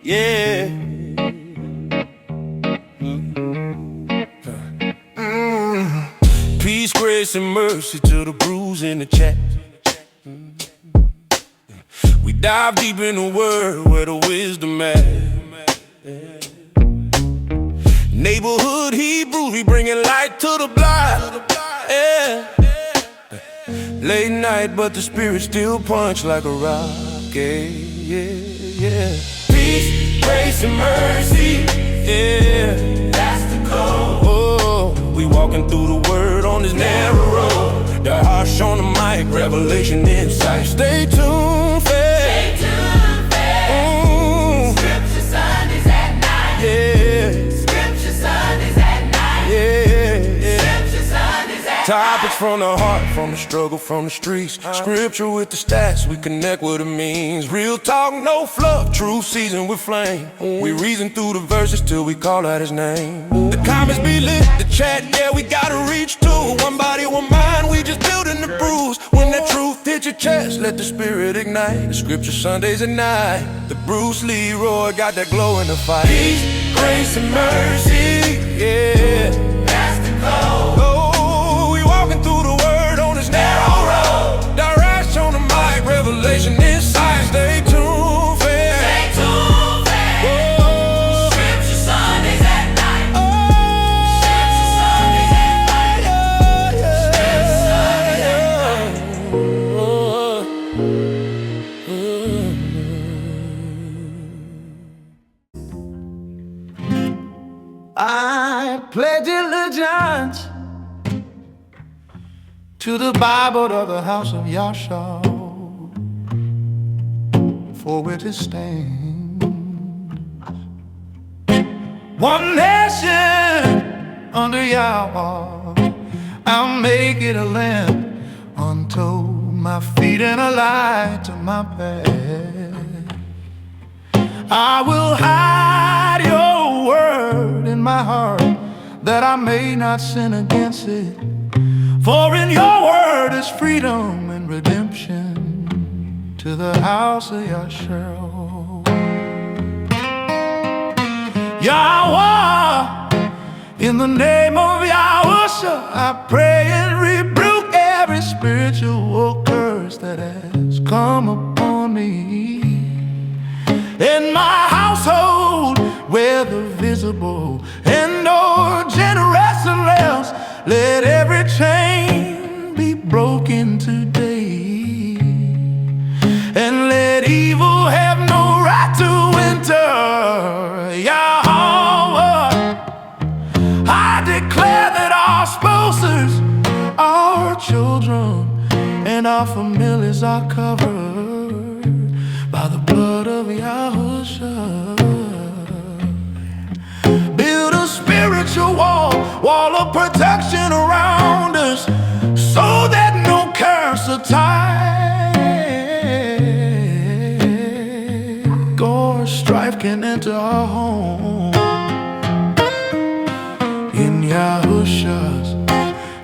Yeah. Peace, grace, and mercy to the bruise in the chat. We dive deep in the word where the wisdom at. Neighborhood Hebrews, we bringing light to the blind. Yeah. Late night, but the spirit still punch like a rock. Yeah. Peace, grace, and mercy. Yeah, that's the code. Oh, we walking through the word on this narrow road. The harsh on the mic, revelation insight. Stay tuned, fam. Scripture Sundays at night. Yeah. Scripture Sundays at night. Yeah. Scripture Sundays at night. Topics from the heart, from the struggle, from the streets. Scripture with the stats, we connect what it means. Real talk, no fluff, truth seasoned with flame. We reason through the verses till we call out his name. The comments be lit, the chat, yeah, we gotta reach to. One body, one mind, we just building the bruise. When that truth hit your chest, let the spirit ignite. The Scripture Sundays at night. The Bruce Leroy got that glow in the fight. Peace, grace, and mercy, yeah, that's the code. Oh, we walking through the word on this narrow road. The rush on the mic, revelation inside. Stay tuned, fam. Stay tuned, fam. Oh, Scripture Sundays at night. Oh, Scripture Sundays at night. Scripture Sundays at night. I pledge allegiance to the Bible of the house of Yahshua, for which it stands, one nation under Yahweh. I'll make it a lamp unto my feet and a light to my path. I will hide your word in my heart, that I may not sin against it. For in your word is freedom and redemption to the house of Yahshua. Yahweh, in the name of Yahushua, I pray and rebuke every spiritual curse that has come upon me. In my household, whether visible and or generous and less, let every chain be broken today, and let evil have no right to enter. Yahweh, I declare that our spouses, our children, and our families are covered by the blood of Yahushua. Build a spiritual wall of protection around us, so that no curse or tide or strife can enter our home. In Yahushua's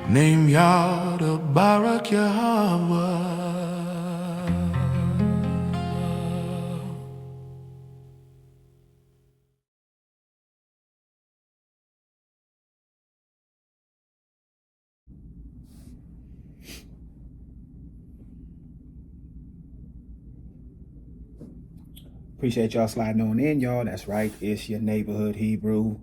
name, Yah the Barak Yahweh. Appreciate y'all sliding on in, y'all. That's right, it's your neighborhood Hebrew.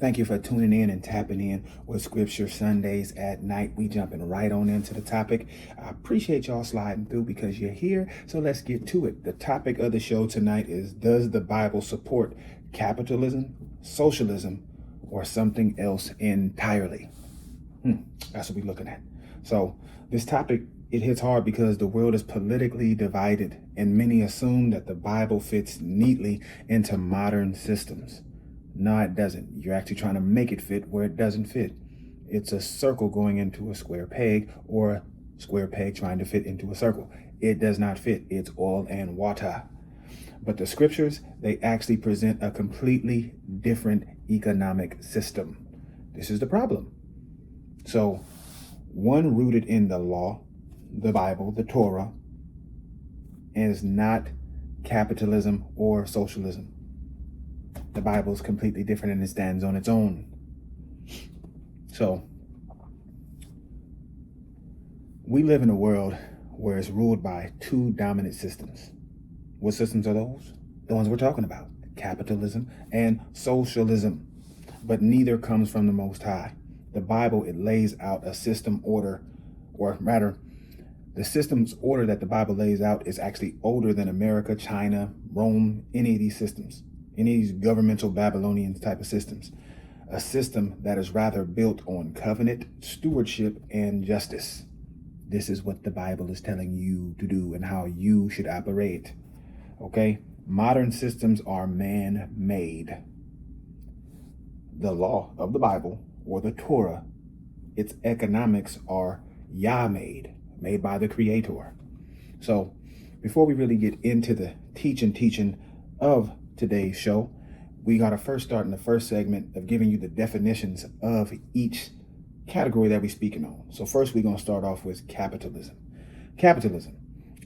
Thank you for tuning in and tapping in with Scripture Sundays at night. We jumping right on into the topic. I appreciate y'all sliding through because you're here. So let's get to it. The topic of the show tonight is, does the Bible support capitalism, socialism, or something else entirely? That's what we're looking at. So this topic, it hits hard because the world is politically divided, and many assume that the Bible fits neatly into modern systems. No, it doesn't. You're actually trying to make it fit where it doesn't fit. It's a circle going into a square peg, or a square peg trying to fit into a circle. It does not fit. It's oil and water. But the scriptures, they actually present a completely different economic system. This is the problem. So, one rooted in the law, the Bible, the Torah, and it's not capitalism or socialism. The Bible is completely different and it stands on its own. So, we live in a world where it's ruled by two dominant systems. What systems are those? The ones we're talking about, capitalism and socialism. But neither comes from the Most High. The Bible, it lays out a system order, or rather, the system's order that the Bible lays out is actually older than America, China, Rome, any of these systems, any of these governmental Babylonian type of systems. A system that is rather built on covenant, stewardship, and justice. This is what the Bible is telling you to do and how you should operate. Okay? Modern systems are man-made. The law of the Bible, or the Torah, its economics are Yah-made, made by the Creator. So, before we really get into the teaching of today's show, we got to first start in the first segment of giving you the definitions of each category that we're speaking on. So first, we're going to start off with capitalism. Capitalism,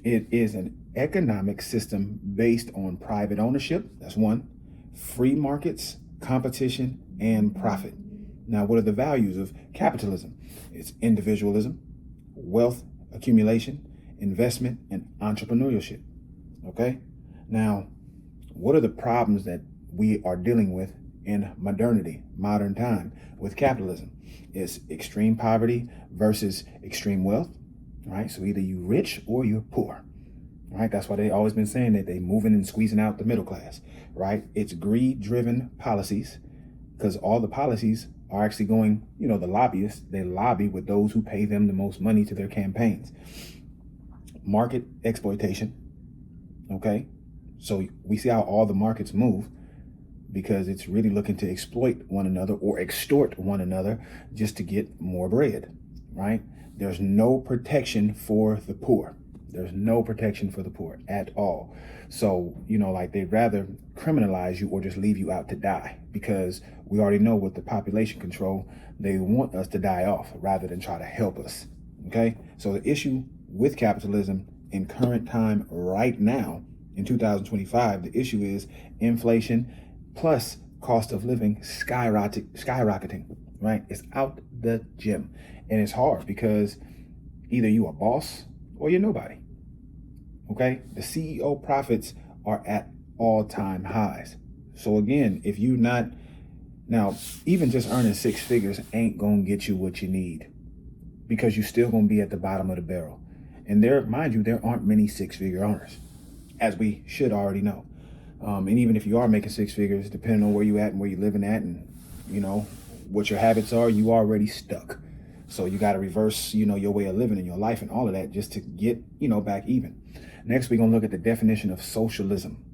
it is an economic system based on private ownership, that's one, free markets, competition, and profit. Now, what are the values of capitalism? It's individualism, wealth accumulation, investment, and entrepreneurship. Okay? Now, what are the problems that we are dealing with in modernity, modern time, with capitalism? It's extreme poverty versus extreme wealth, right? So either you're rich or you're poor, right? That's why they always been saying that they moving and squeezing out the middle class, right? It's greed-driven policies, because all the policies are actually going, the lobbyists, they lobby with those who pay them the most money to their campaigns. Market exploitation, okay? So we see how all the markets move, because it's really looking to exploit one another or extort one another just to get more bread, right? There's no protection for the poor. There's no protection for the poor at all. So, they'd rather criminalize you or just leave you out to die, because we already know with the population control, they want us to die off rather than try to help us, okay? So the issue with capitalism in current time right now, in 2025, the issue is inflation plus cost of living skyrocketing, right? It's out the gym. And it's hard because either you a boss or you're nobody. Okay? The CEO profits are at all-time highs. So again, if you not, now, even just earning six figures ain't gonna get you what you need, because you're still gonna be at the bottom of the barrel. And mind you, there aren't many six-figure earners, as we should already know. And even if you are making six figures, depending on where you at and where you're living at and, what your habits are, you already stuck. So you got to reverse, your way of living in your life and all of that just to get, back even. Next, we're going to look at the definition of socialism,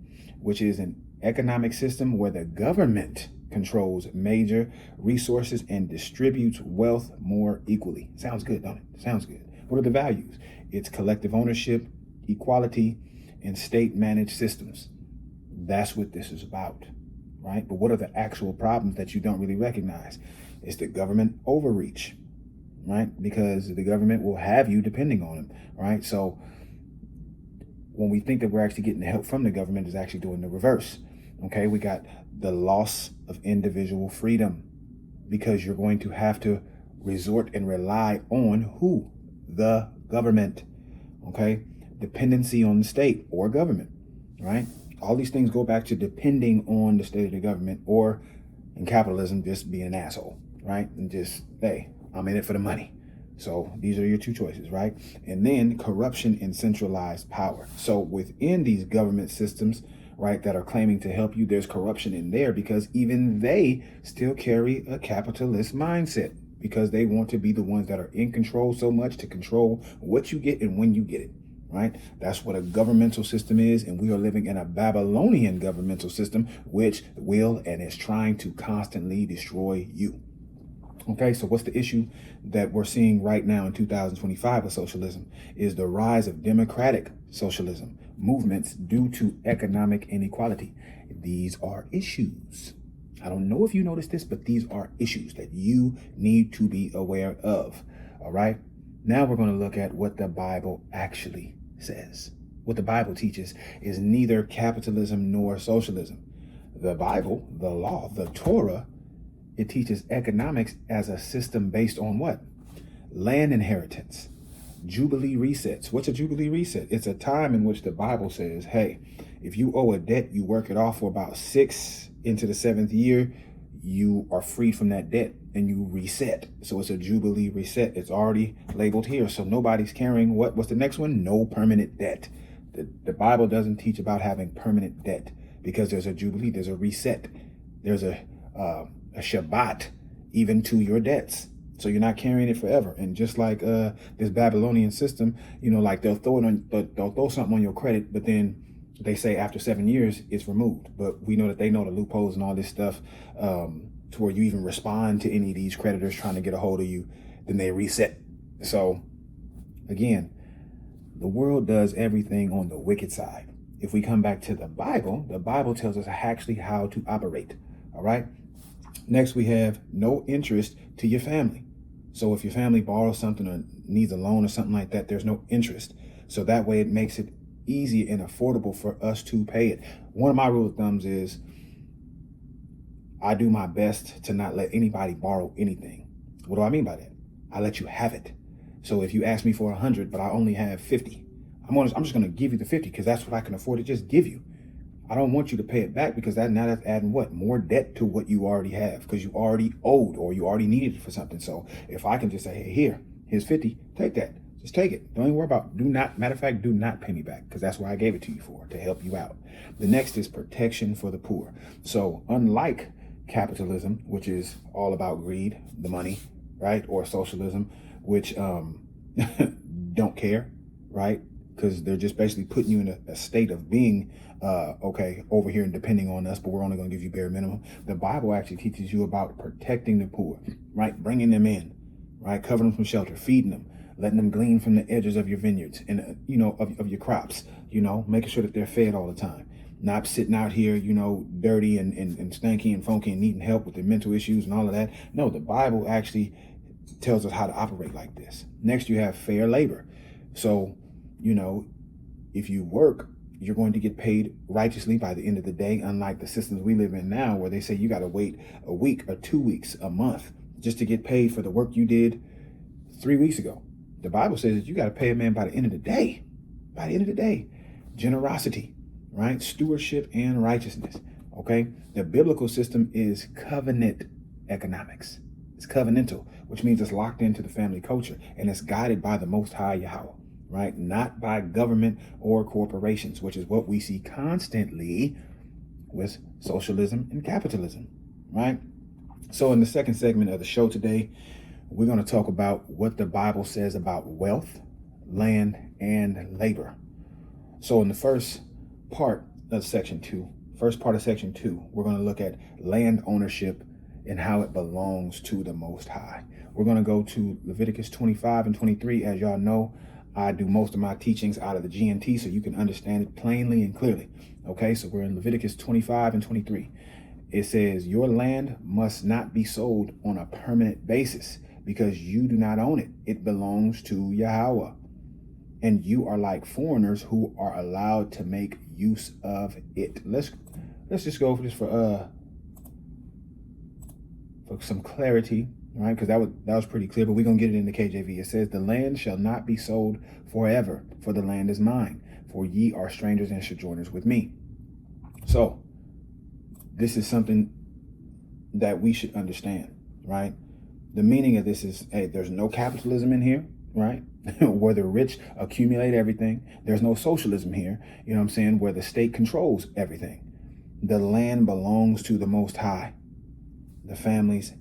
which is an economic system where the government controls major resources and distributes wealth more equally. Sounds good, don't it? Sounds good. What are the values? It's collective ownership, equality, and state-managed systems. That's what this is about, right? But what are the actual problems that you don't really recognize? It's the government overreach, right? Because the government will have you depending on them, right? So when we think that we're actually getting the help from the government, is actually doing the reverse, okay? We got the loss of individual freedom, because you're going to have to resort and rely on who? The government, okay? Dependency on the state or government, right? All these things go back to depending on the state of the government, or in capitalism, just being an asshole, right? And just, hey, I'm in it for the money. So these are your two choices, right? And then corruption and centralized power. So within these government systems, right, that are claiming to help you, there's corruption in there, because even they still carry a capitalist mindset, because they want to be the ones that are in control so much to control what you get and when you get it. Right? That's what a governmental system is, and we are living in a Babylonian governmental system, which will and is trying to constantly destroy you. Okay, so what's the issue that we're seeing right now in 2025 with socialism? Is the rise of democratic socialism movements due to economic inequality. These are issues. I don't know if you noticed this, but these are issues that you need to be aware of. All right, now we're going to look at what the Bible actually says. what the Bible teaches is neither capitalism nor socialism. The Bible, the law, the Torah, it teaches economics as a system based on what? Land inheritance, Jubilee resets. What's a Jubilee reset? It's a time in which the Bible says, hey, if you owe a debt, you work it off for about 6 into the 7th year, you are free from that debt and you reset. So it's a Jubilee reset. It's already labeled here. So nobody's carrying what's the next one? No permanent debt. The Bible doesn't teach about having permanent debt because there's a Jubilee, there's a reset, there's a Shabbat even to your debts. So you're not carrying it forever. And just like this Babylonian system, like they'll throw something on your credit, but then they say after 7 years it's removed. But we know that they know the loopholes and all this stuff to where you even respond to any of these creditors trying to get a hold of you, then they reset. So again, the world does everything on the wicked side. If we come back to the Bible tells us actually how to operate. All right. Next, we have no interest to your family. So if your family borrows something or needs a loan or something like that, there's no interest. So that way it makes it easy and affordable for us to pay it. One of my rule of thumbs is I do my best to not let anybody borrow anything. What do I mean by that? I let you have it. So if you ask me for 100, but I only have 50, I'm just going to give you the 50 because that's what I can afford to just give you. I don't want you to pay it back because that's adding what? More debt to what you already have because you already owed or you already needed it for something. So if I can just say, hey, here's 50, take that. Just take it. Don't even worry about matter of fact, do not pay me back because that's what I gave it to you for, to help you out. The next is protection for the poor. So unlike capitalism, which is all about greed, the money, right? Or socialism, which don't care, right? Because they're just basically putting you in a state of being okay over here and depending on us, but we're only going to give you bare minimum. The Bible actually teaches you about protecting the poor, right? Bringing them in, right? Covering them from shelter, feeding them, letting them glean from the edges of your vineyards and, of your crops, making sure that they're fed all the time. Not sitting out here, dirty and stanky and funky and needing help with their mental issues and all of that. No, the Bible actually tells us how to operate like this. Next, you have fair labor. So, if you work, you're going to get paid righteously by the end of the day, unlike the systems we live in now where they say you got to wait a week or 2 weeks, a month just to get paid for the work you did 3 weeks ago. The Bible says that you got to pay a man by the end of the day. By the end of the day. Generosity, right? Stewardship and righteousness, okay? The biblical system is covenant economics. It's covenantal, which means it's locked into the family culture and it's guided by the Most High Yahweh. Right? Not by government or corporations, which is what we see constantly with socialism and capitalism, right? So in the second segment of the show today, we're going to talk about what the Bible says about wealth, land, and labor. So in the first part of section 2, we're going to look at land ownership and how it belongs to the Most High. We're going to go to Leviticus 25 and 23. As y'all know, I do most of my teachings out of the GNT so you can understand it plainly and clearly. Okay, so we're in Leviticus 25 and 23. It says, your land must not be sold on a permanent basis because you do not own it. It belongs to Yahweh. And you are like foreigners who are allowed to make use of it. Let's just go for this for some clarity. Right, because that was pretty clear, but we're going to get it in the KJV. It says, the land shall not be sold forever, for the land is mine, for ye are strangers and sojourners with me. So this is something that we should understand, right? The meaning of this is, hey, there's no capitalism in here, right? Where the rich accumulate everything. There's no socialism here, where the state controls everything. The land belongs to the Most High. The families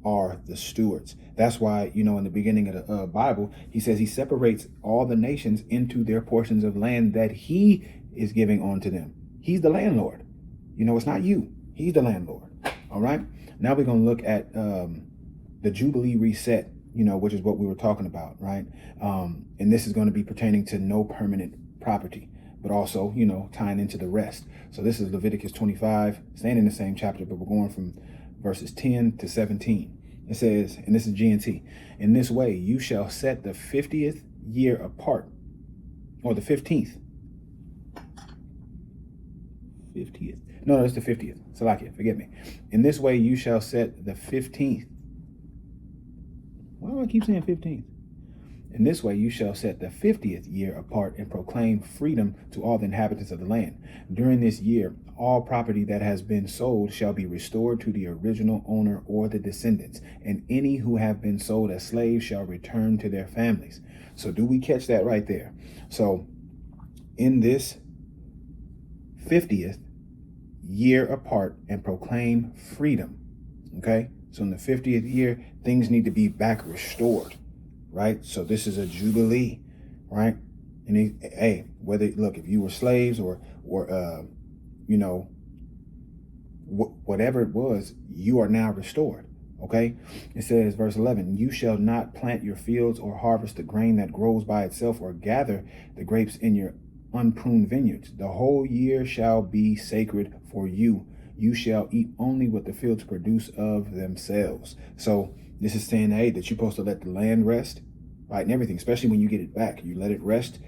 are the stewards. That's why, in the beginning of the Bible, he says he separates all the nations into their portions of land that he is giving onto them. He's the landlord. It's not you. He's the landlord. All right. Now we're going to look at the Jubilee reset, which is what we were talking about. Right. And this is going to be pertaining to no permanent property, but also, tying into the rest. So this is Leviticus 25, staying in the same chapter, but we're going from verses 10 to 17. It says, and this is GNT, in this way you shall set the 50th year apart, or the 15th, 50th. No, it's the 50th. Salakia, forgive me. In this way you shall set the 15th. Why do I keep saying 15th? In this way you shall set the 50th year apart and proclaim freedom to all the inhabitants of the land. During this year, all property that has been sold shall be restored to the original owner or the descendants, and any who have been sold as slaves shall return to their families. So do we catch that right there? So in this 50th year apart and proclaim freedom. Okay, so in the 50th year, things need to be back restored, right? So this is a jubilee, right? And hey, whether look, if you were slaves or you know, whatever it was, you are now restored. Okay, it says, verse 11, you shall not plant your fields or harvest the grain that grows by itself or gather the grapes in your unpruned vineyards. The whole year shall be sacred for you. You shall eat only what the fields produce of themselves. So this is saying, hey, that you're supposed to let the land rest, right? And everything, especially when you get it back, you let it rest,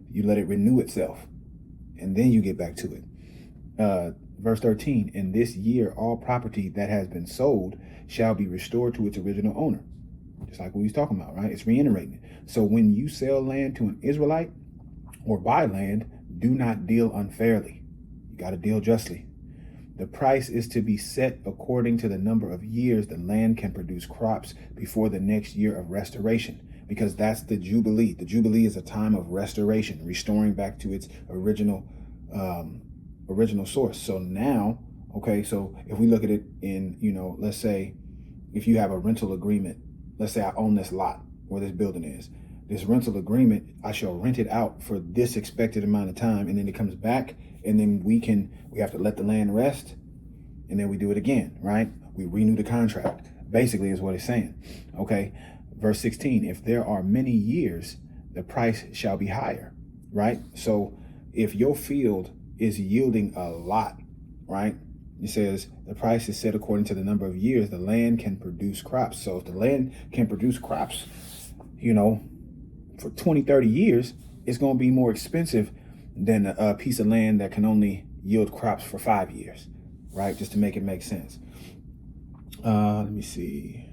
you let it renew itself, and then you get back to it. Verse 13, in this year, all property that has been sold shall be restored to its original owner. Just like what we was talking about, right? It's reiterating it. So when you sell land to an Israelite or buy land, do not deal unfairly. You got to deal justly. The price is to be set according to the number of years the land can produce crops before the next year of restoration, because that's the Jubilee. The Jubilee is a time of restoration, restoring back to its original source. So now, okay, so if we look at it in, let's say if you have a rental agreement, let's say I own this lot where this building is. This rental agreement, I shall rent it out for this expected amount of time, and then it comes back, and then we have to let the land rest, and then we do it again, right? We renew the contract, basically is what it's saying. Okay, verse 16, if there are many years, the price shall be higher, right? So if your field is yielding a lot, right? It says the price is set according to the number of years the land can produce crops. So if the land can produce crops, for 20, 30 years, it's going to be more expensive than a piece of land that can only yield crops for 5 years, right? Just to make it make sense. Let me see.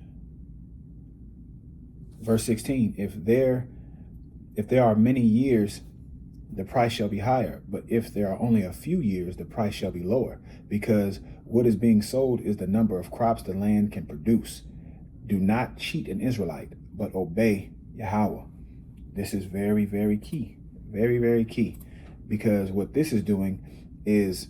Verse 16, if there are many years, the price shall be higher. But if there are only a few years, the price shall be lower, because what is being sold is the number of crops the land can produce. Do not cheat an Israelite, but obey Yahweh. This is very, very key. Very, very key. Because what this is doing is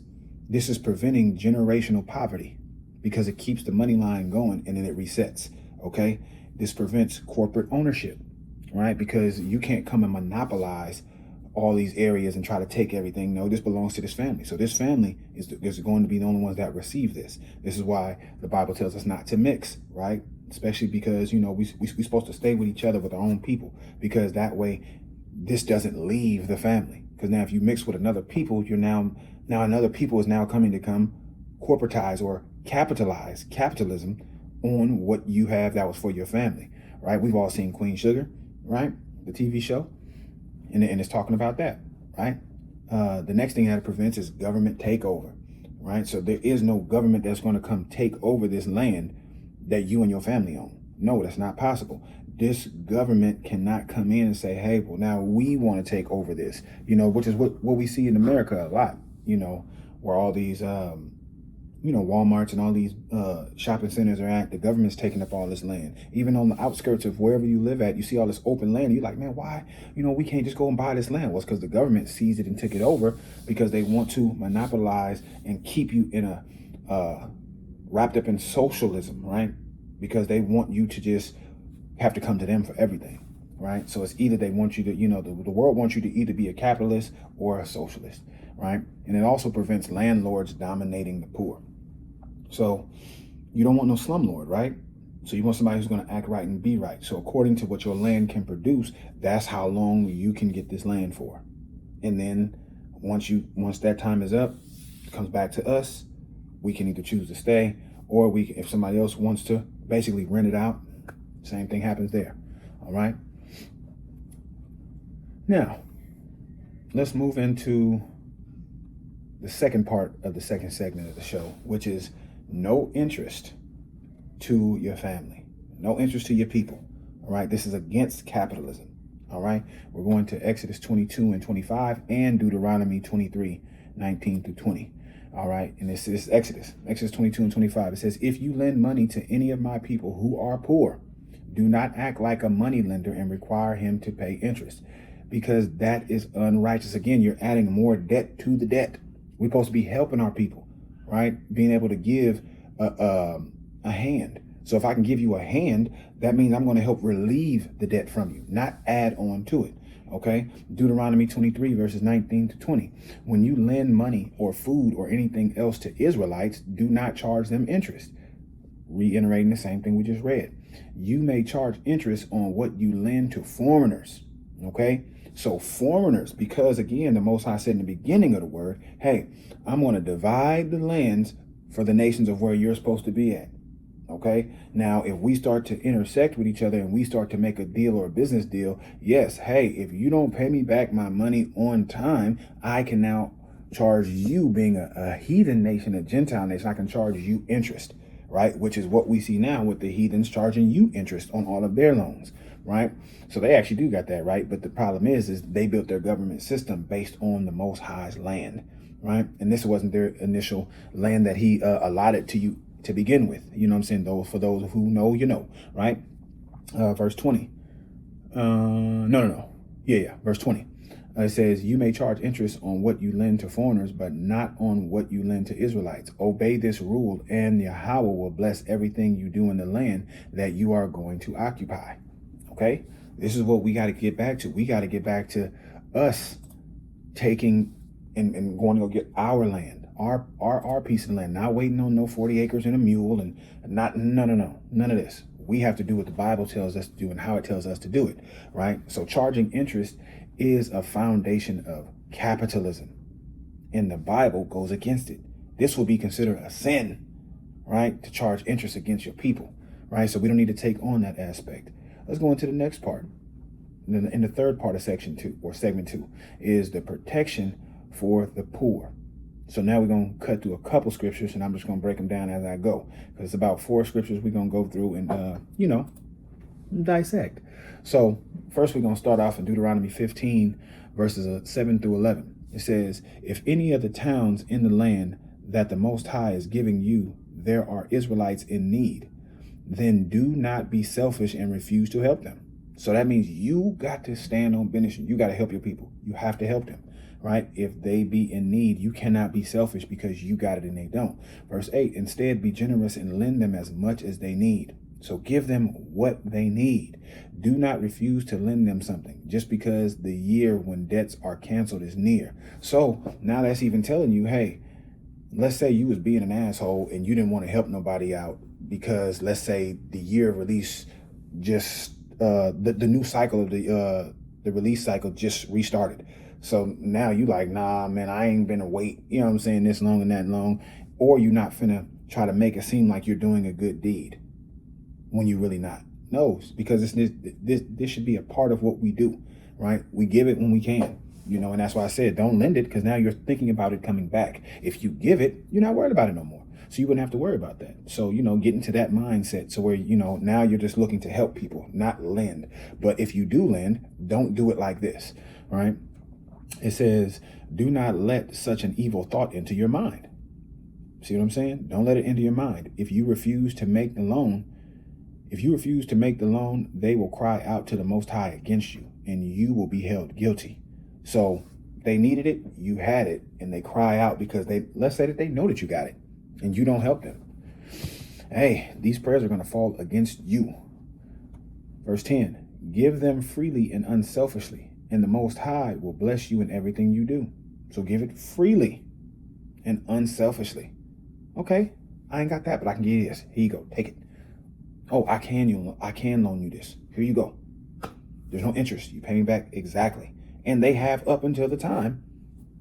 preventing generational poverty, because it keeps the money line going and then it resets. Okay. This prevents corporate ownership, right? Because you can't come and monopolize all these areas and try to take everything. No, this belongs to this family. So this family is going to be the only ones that receive this. This is why the Bible tells us not to mix, right? Especially because, we're supposed to stay with each other, with our own people, because that way this doesn't leave the family. Because now if you mix with another people, you're now another people is now coming to come corporatize or capitalize capitalism on what you have that was for your family, right? We've all seen Queen Sugar, right? The TV show. And it's talking about that, right? The next thing that it prevents is government takeover, right? So there is no government that's going to come take over this land that you and your family own. No, that's not possible. This government cannot come in and say, hey, well, now we want to take over this, which is what we see in America a lot, where all these, Walmarts and all these shopping centers are at. The government's taking up all this land. Even on the outskirts of wherever you live at, you see all this open land. You're like, man, why? We can't just go and buy this land. Well, it's because the government seized it and took it over, because they want to monopolize and keep you in wrapped up in socialism, right? Because they want you to just have to come to them for everything, right? So it's either they want you to, the world wants you to either be a capitalist or a socialist, right? And it also prevents landlords dominating the poor. So you don't want no slumlord, right? So you want somebody who's going to act right and be right. So according to what your land can produce, that's how long you can get this land for. And then once that time is up, it comes back to us. We can either choose to stay, or if somebody else wants to basically rent it out, same thing happens there. All right. Now, let's move into the second part of the second segment of the show, which is no interest to your family, no interest to your people. All right, this is against capitalism. All right, we're going to Exodus 22 and 25 and Deuteronomy 23, 19 through 20. All right, and this is Exodus 22 and 25. It says, if you lend money to any of my people who are poor, do not act like a money lender and require him to pay interest, because that is unrighteous. Again, you're adding more debt to the debt. We're supposed to be helping our people, right? Being able to give a hand. So if I can give you a hand, that means I'm going to help relieve the debt from you, not add on to it. Okay. Deuteronomy 23 verses 19 to 20. When you lend money or food or anything else to Israelites, do not charge them interest. Reiterating the same thing we just read. You may charge interest on what you lend to foreigners. Okay. So foreigners, because again, the Most High said in the beginning of the word, hey, I'm going to divide the lands for the nations of where you're supposed to be at. Okay. Now, if we start to intersect with each other and we start to make a deal or a business deal, yes, hey, if you don't pay me back my money on time, I can now charge you, being a heathen nation, a Gentile nation, I can charge you interest, right? Which is what we see now with the heathens charging you interest on all of their loans, right? So they actually do got that right. But the problem is they built their government system based on the Most High's land, right? And this wasn't their initial land that he allotted to you to begin with. You know what I'm saying? For those who know, you know, right? Verse 20. Verse 20. It says, you may charge interest on what you lend to foreigners, but not on what you lend to Israelites. Obey this rule, and Yahweh will bless everything you do in the land that you are going to occupy. Okay? This is what we got to get back to. We got to get back to us taking and going to go get our land. Our piece of land, not waiting on no 40 acres and a mule and none of this. We have to do what the Bible tells us to do and how it tells us to do it, right? So charging interest is a foundation of capitalism, and the Bible goes against it. This will be considered a sin, right? To charge interest against your people, right? So we don't need to take on that aspect. Let's go into the next part. In the third part of section 2 or segment 2 is the protection for the poor. So now we're going to cut through a couple scriptures, and I'm just going to break them down as I go, because it's about 4 scriptures we're going to go through and, dissect. So first we're going to start off in Deuteronomy 15, verses 7 through 11. It says, if any of the towns in the land that the Most High is giving you, there are Israelites in need, then do not be selfish and refuse to help them. So that means you got to stand on business. You got to help your people. You have to help them. Right? If they be in need, you cannot be selfish because you got it and they don't. Verse 8, instead be generous and lend them as much as they need. So give them what they need. Do not refuse to lend them something just because the year when debts are canceled is near. So now that's even telling you, hey, let's say you was being an asshole and you didn't want to help nobody out because let's say the year of release just the new cycle of the release cycle just restarted. So now you like, nah, man, I ain't been to wait, you know what I'm saying, this long and that long. Or you're not finna try to make it seem like you're doing a good deed when you're really not. No, because this should be a part of what we do, right? We give it when we can, and that's why I said don't lend it, because now you're thinking about it coming back. If you give it, you're not worried about it no more. So you wouldn't have to worry about that. So, get into that mindset. So where, now you're just looking to help people, not lend. But if you do lend, don't do it like this, right? It says, do not let such an evil thought into your mind. See what I'm saying? Don't let it into your mind. If you refuse to make the loan, they will cry out to the Most High against you, and you will be held guilty. So they needed it, you had it, and they cry out because let's say that they know that you got it, and you don't help them. Hey, these prayers are going to fall against you. Verse 10, give them freely and unselfishly, and the Most High will bless you in everything you do. So give it freely and unselfishly. Okay, I ain't got that, but I can give you this. Here you go, take it. Oh, I can loan you this. Here you go. There's no interest. You pay me back exactly. And they have up until the time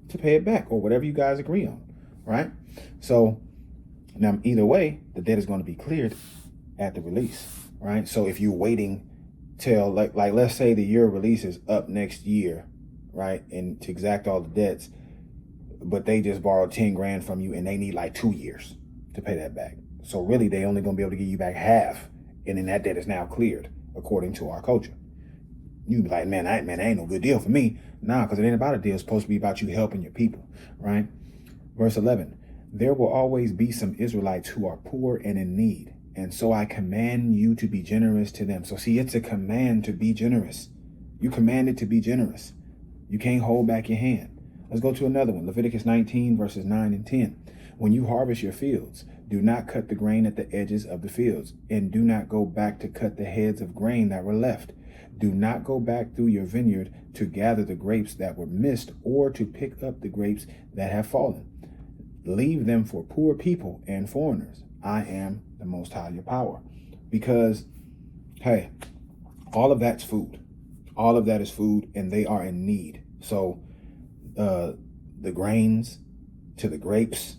to pay it back, or whatever you guys agree on, right? So now either way, the debt is going to be cleared at the release, right? So if you're waiting till like let's say the year of release is up next year, right? And to exact all the debts, but they just borrowed 10 grand from you and they need like 2 years to pay that back. So really, they only going to be able to give you back half. And then that debt is now cleared according to our culture. You be like, man, that ain't no good deal for me. Nah, because it ain't about a deal. It's supposed to be about you helping your people, right? Verse 11, there will always be some Israelites who are poor and in need. And so I command you to be generous to them. So see, it's a command to be generous. You commanded to be generous. You can't hold back your hand. Let's go to another one. Leviticus 19, verses 9 and 10. When you harvest your fields, do not cut the grain at the edges of the fields, and do not go back to cut the heads of grain that were left. Do not go back through your vineyard to gather the grapes that were missed, or to pick up the grapes that have fallen. Leave them for poor people and foreigners. I am the Most High, your power. Because, hey, all of that's food. All of that is food, and they are in need. So the grains to the grapes,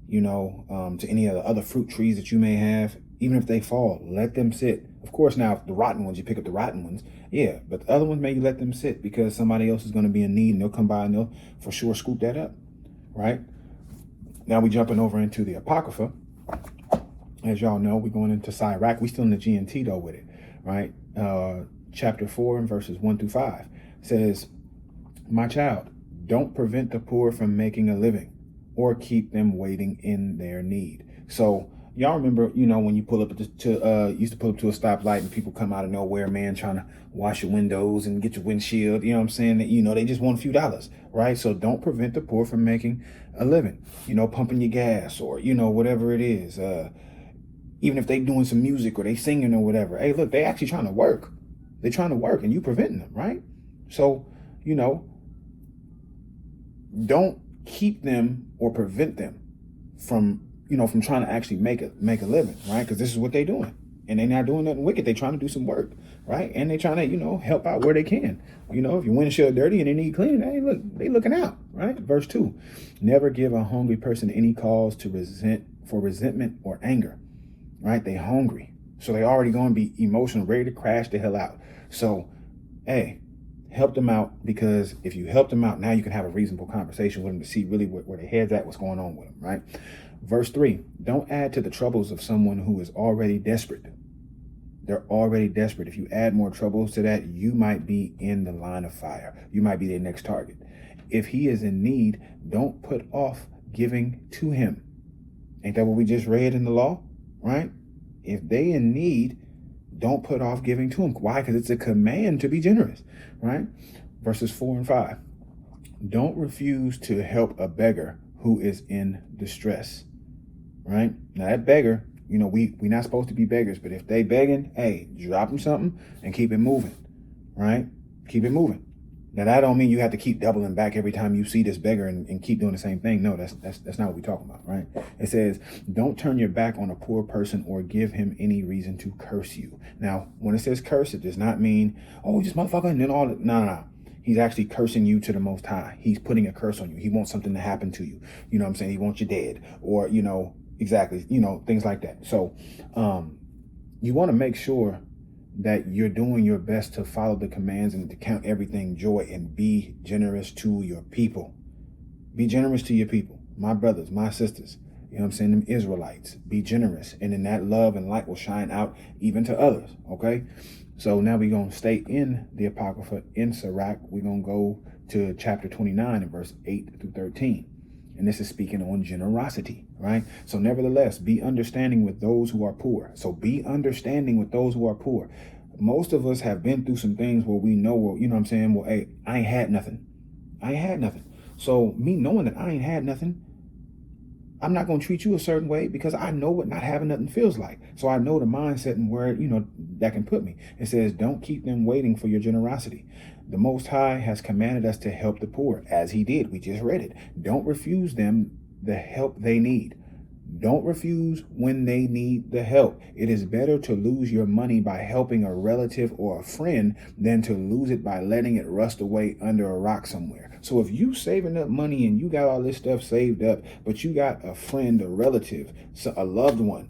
to any of the other fruit trees that you may have, even if they fall, let them sit. Of course, now, if the rotten ones, you pick up the rotten ones. Yeah, but the other ones, maybe let them sit because somebody else is going to be in need and they'll come by and they'll for sure scoop that up, right? Now we're jumping over into the Apocrypha. As y'all know, we're going into Sirach. We're still in the GNT though with it, right? Chapter 4 and verses 1 through 5 says, my child, don't prevent the poor from making a living or keep them waiting in their need. So y'all remember, when you pull up used to pull up to a stoplight and people come out of nowhere, man, trying to wash your windows and get your windshield. You know what I'm saying? That, they just want a few dollars, right? So don't prevent the poor from making a living, pumping your gas or, whatever it is. Even if they doing some music or they singing or whatever. Hey, look, they actually trying to work. They're trying to work and you preventing them, right? So, don't keep them or prevent them from trying to actually make a living, right? Because this is what they're doing. And they're not doing nothing wicked. They're trying to do some work, right? And they're trying to, help out where they can. If your windshield dirty and they need cleaning, hey, look, they looking out, right? Verse 2, never give a hungry person any cause for resentment or anger, right? They hungry. So they already going to be emotional, ready to crash the hell out. So, hey, help them out, because if you help them out, now you can have a reasonable conversation with them to see really where their head's at, what's going on with them, right? Verse 3, don't add to the troubles of someone who is already desperate. They're already desperate. If you add more troubles to that, you might be in the line of fire. You might be their next target. If he is in need, don't put off giving to him. Ain't that what we just read in the law, right? If they in need, don't put off giving to them. Why? Because it's a command to be generous, right? Verses 4 and 5. Don't refuse to help a beggar who is in distress, right? Now that beggar, we not supposed to be beggars, but if they begging, hey, drop them something and keep it moving, right? Keep it moving. Now that don't mean you have to keep doubling back every time you see this beggar and keep doing the same thing. No, that's not what we're talking about, right? It says, don't turn your back on a poor person or give him any reason to curse you. Now, when it says curse, it does not mean, oh, just motherfucker, and then all that. No. He's actually cursing you to the Most High. He's putting a curse on you. He wants something to happen to you. You know what I'm saying? He wants you dead, or, exactly, things like that. So, you want to make sure that you're doing your best to follow the commands and to count everything joy and be generous to your people. Be generous to your people, my brothers, my sisters, them Israelites. Be generous, and then that love and light will shine out even to others, okay? So now we're going to stay in the Apocrypha in Sirach. We're going to go to chapter 29 and verse 8 through 13. And this is speaking on generosity, right? So nevertheless, be understanding with those who are poor. So be understanding with those who are poor. Most of us have been through some things where we know, well, well, hey, I ain't had nothing. So me knowing that I ain't had nothing, I'm not going to treat you a certain way because I know what not having nothing feels like. So I know the mindset and where, that can put me. It says, don't keep them waiting for your generosity. The Most High has commanded us to help the poor, as he did. We just read it. Don't refuse them the help they need. Don't refuse when they need the help. It is better to lose your money by helping a relative or a friend than to lose it by letting it rust away under a rock somewhere. So if you saving up money and you got all this stuff saved up, but you got a friend, a relative, a loved one,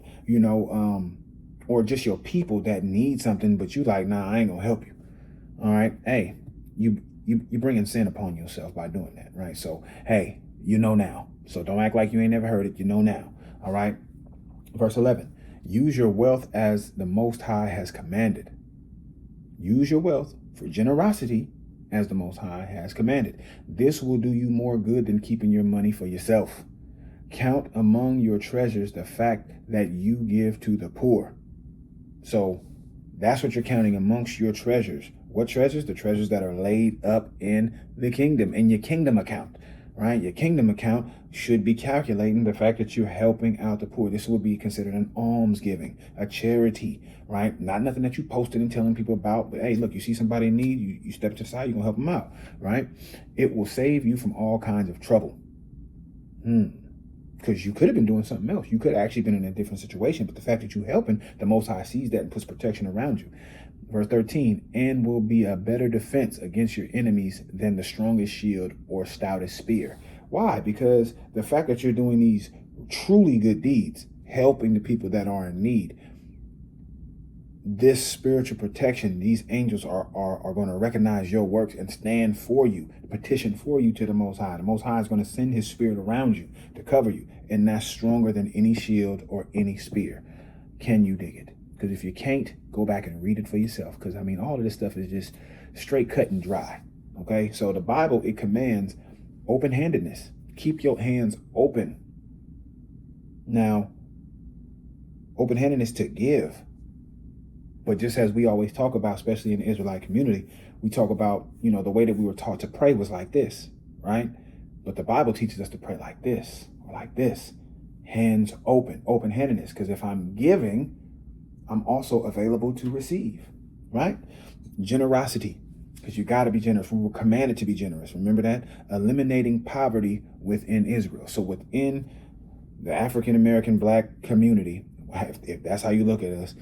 or just your people that need something, but you like, nah, I ain't gonna help you. All right. Hey, you bringing sin upon yourself by doing that, right? So, hey, You know now. So don't act like you ain't never heard it. You know now. All right. Verse 11. Use your wealth as the Most High has commanded. Use your wealth for generosity as the Most High has commanded. This will do you more good than keeping your money for yourself. Count among your treasures the fact that you give to the poor. So that's what you're counting amongst your treasures. What treasures? The treasures that are laid up in the kingdom, in your kingdom account, right? Your kingdom account should be calculating the fact that you're helping out the poor. This would be considered an almsgiving, a charity, right? Not nothing that you posted and telling people about, but hey, look, you see somebody in need, you step to the side, you're gonna help them out, right? It will save you from all kinds of trouble. Because you could have been doing something else. You could have actually been in a different situation, but the fact that you're helping, the Most High sees that and puts protection around you. Verse 13, and will be a better defense against your enemies than the strongest shield or stoutest spear. Why? Because the fact that you're doing these truly good deeds, helping the people that are in need, this spiritual protection, these angels are going to recognize your works and stand for you, petition for you to the Most High. The Most High is going to send his spirit around you to cover you. And that's stronger than any shield or any spear. Can you dig it? Because if you can't, go back and read it for yourself. Because, I mean, all of this stuff is just straight cut and dry. Okay? So the Bible, it commands open-handedness. Keep your hands open. Now, open-handedness to give. But just as we always talk about, especially in the Israelite community, we talk about, the way that we were taught to pray was like this, right? But the Bible teaches us to pray like this, or like this. Hands open, open-handedness. Because if I'm giving, I'm also available to receive, right? Generosity, because you got to be generous. We were commanded to be generous. Remember that? Eliminating poverty within Israel. So within the African-American Black community, if that's how you look at us,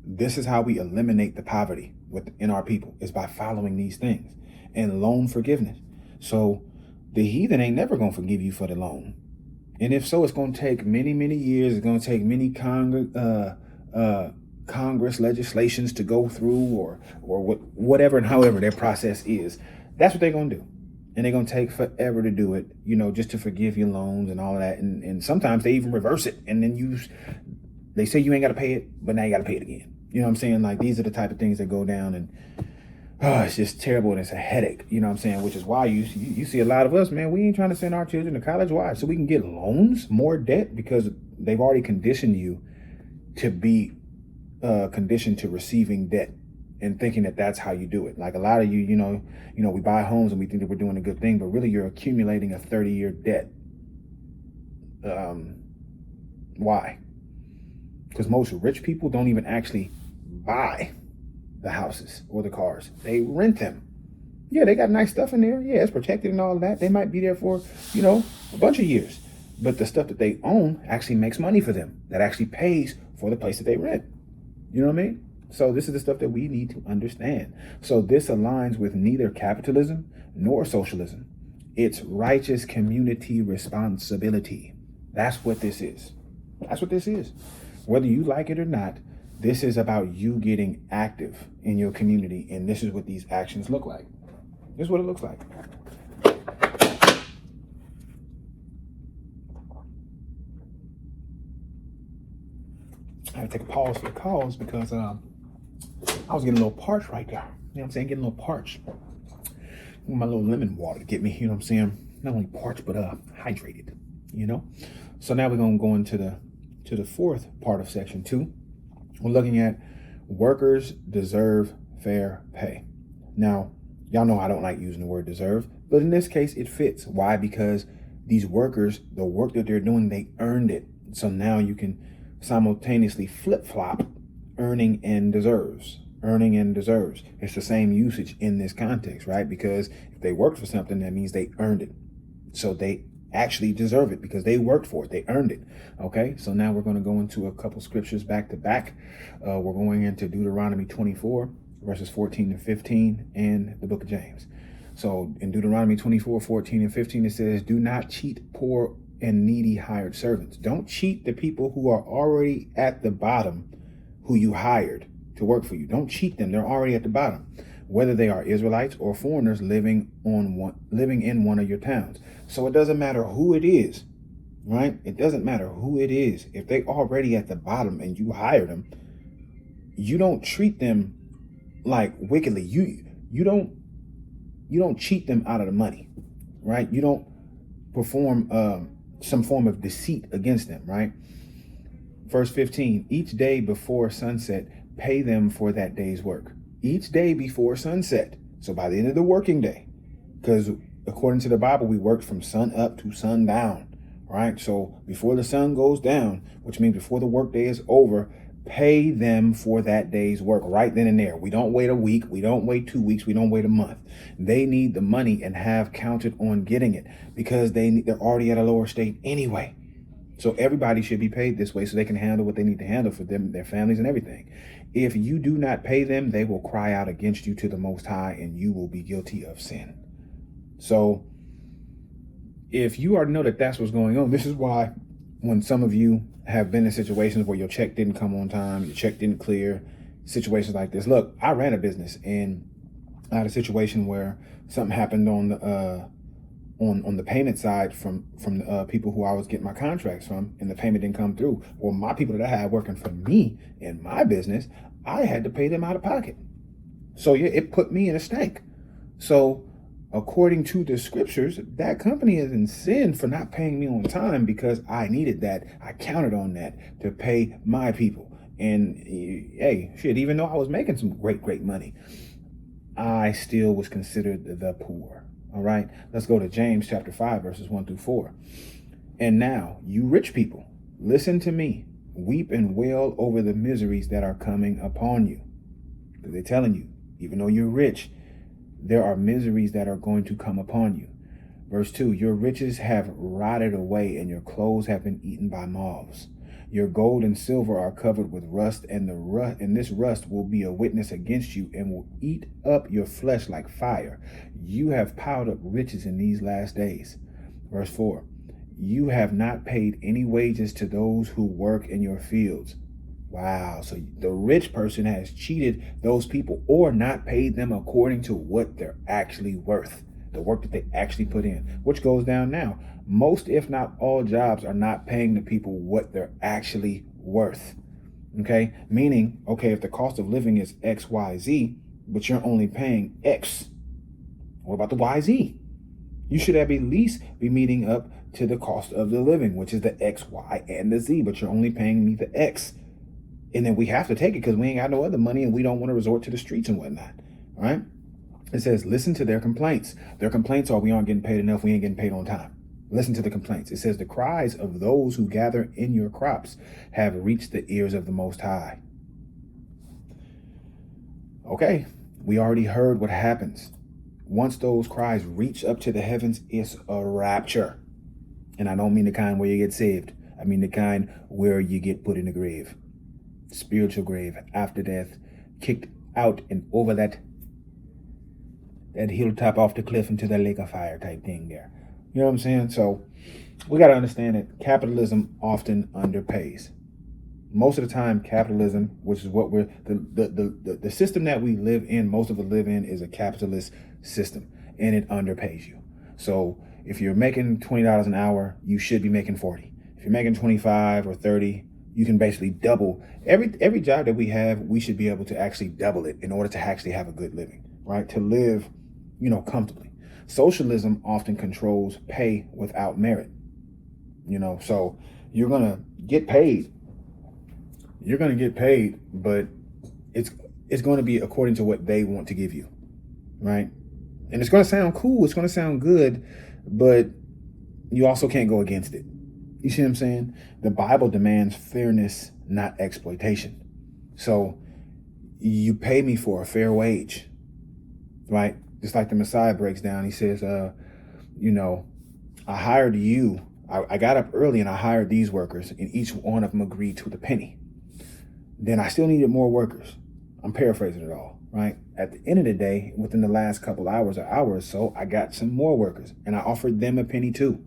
this is how we eliminate the poverty within our people, is by following these things. And loan forgiveness. So the heathen ain't never going to forgive you for the loan. And if so, it's going to take many, many years. It's going to take many Congress legislations to go through, or whatever and however their process is. That's what they're going to do. And they're going to take forever to do it, just to forgive your loans and all of that. And sometimes they even reverse it. And then they say you ain't got to pay it, but now you got to pay it again. You know what I'm saying? Like, these are the type of things that go down, and it's just terrible, and it's a headache. You know what I'm saying? Which is why you see a lot of us, man, we ain't trying to send our children to college. Why? So we can get loans, more debt, because they've already conditioned you to be conditioned to receiving debt and thinking that that's how you do it. Like, a lot of you, we buy homes and we think that we're doing a good thing, but really you're accumulating a 30-year debt. Why? Because most rich people don't even actually buy the houses or the cars. They rent them. Yeah, they got nice stuff in there. Yeah, it's protected and all of that. They might be there for, a bunch of years. But the stuff that they own actually makes money for them. That actually pays for the place that they rent. You know what I mean? So this is the stuff that we need to understand. So this aligns with neither capitalism nor socialism. It's righteous community responsibility. That's what this is. That's what this is. Whether you like it or not, this is about you getting active in your community, and this is what these actions look like. This is what it looks like. I had to take a pause for the calls because I was getting a little parched right there. You know what I'm saying? Getting a little parched. My little lemon water to get me, you know what I'm saying? Not only parched, but hydrated, So now we're going to go into the fourth part of section 2. We're looking at workers deserve fair pay. Now, y'all know I don't like using the word deserve, but in this case, it fits. Why? Because these workers, the work that they're doing, they earned it. So now you can simultaneously flip-flop earning and deserves. Earning and deserves. It's the same usage in this context, right? Because if they worked for something, that means they earned it. So they actually deserve it because they worked for it. They earned it. Okay, so now we're going to go into a couple scriptures back to back. We're going into Deuteronomy 24, verses 14 and 15, and the book of James. So in Deuteronomy 24, 14 and 15, it says, do not cheat poor and needy hired servants. Don't cheat the people who are already at the bottom, who you hired to work for you. Don't cheat them. They're already at the bottom. whether they are Israelites or foreigners living in one of your towns. So it doesn't matter who it is, right? It doesn't matter who it is. If they already at the bottom and you hire them, you don't treat them like wickedly. You don't cheat them out of the money, right? You don't perform some form of deceit against them, right? Verse 15, each day before sunset, pay them for that day's work. Each day before sunset. So by the end of the working day, because according to the Bible, we work from sun up to sundown, right? So before the sun goes down, which means before the workday is over, pay them for that day's work right then and there. We don't wait a week. We don't wait 2 weeks. We don't wait a month. They need the money and have counted on getting it because they're already at a lower state anyway. So everybody should be paid this way so they can handle what they need to handle for them, their families and everything. If you do not pay them, they will cry out against you to the Most High and you will be guilty of sin. So if you already know that that's what's going on, this is why when some of you have been in situations where your check didn't come on time, your check didn't clear, situations like this. Look, I ran a business and I had a situation where something happened on the payment side from the people who I was getting my contracts from, and the payment didn't come through. Well, my people that I had working for me in my business, I had to pay them out of pocket. So yeah, it put me in a stank. So according to the scriptures, that company is in sin for not paying me on time because I needed that. I counted on that to pay my people. And hey, shit, even though I was making some great money, I still was considered the poor. All right, let's go to James chapter 5, verses 1 through 4. And now, you rich people, listen to me. Weep and wail over the miseries that are coming upon you. Because they're telling you, even though you're rich, there are miseries that are going to come upon you. Verse 2, your riches have rotted away and your clothes have been eaten by moths. Your gold and silver are covered with rust, and this rust will be a witness against you and will eat up your flesh like fire. You have piled up riches in these last days. Verse 4, you have not paid any wages to those who work in your fields. Wow, so the rich person has cheated those people or not paid them according to what they're actually worth, the work that they actually put in, which goes down now. Most, if not all, jobs are not paying the people what they're actually worth. Okay, meaning, okay, if the cost of living is X, Y, Z, but you're only paying X, what about the Y, Z? You should at least be meeting up to the cost of the living, which is the X, Y, and the Z, but you're only paying me the X. And then we have to take it because we ain't got no other money and we don't want to resort to the streets and whatnot. All right. It says, listen to their complaints. Their complaints are we aren't getting paid enough. We ain't getting paid on time. Listen to the complaints. It says the cries of those who gather in your crops have reached the ears of the Most High. Okay. We already heard what happens. Once those cries reach up to the heavens, it's a rapture. And I don't mean the kind where you get saved. I mean the kind where you get put in the grave. Spiritual grave after death, kicked out and over that hilltop off the cliff into the lake of fire type thing there. You know what I'm saying? So we got to understand that capitalism often underpays. Most of the time, capitalism, which is what we're the system that we live in, most of us live in, is a capitalist system, and it underpays you. So if you're making $20 an hour, you should be making 40. If you're making 25 or 30, you can basically double every job that we have. We should be able to actually double it in order to actually have a good living, right? To live, comfortably. Socialism often controls pay without merit, so you're going to get paid. You're going to get paid, but it's going to be according to what they want to give you, right? And it's going to sound cool. It's going to sound good, but you also can't go against it. You see what I'm saying? The Bible demands fairness, not exploitation. So you pay me for a fair wage, right? Just like the Messiah breaks down. He says, I hired you. I got up early and I hired these workers, and each one of them agreed to the penny. Then I still needed more workers. I'm paraphrasing it all, right? At the end of the day, within the last couple hours or so, I got some more workers and I offered them a penny too.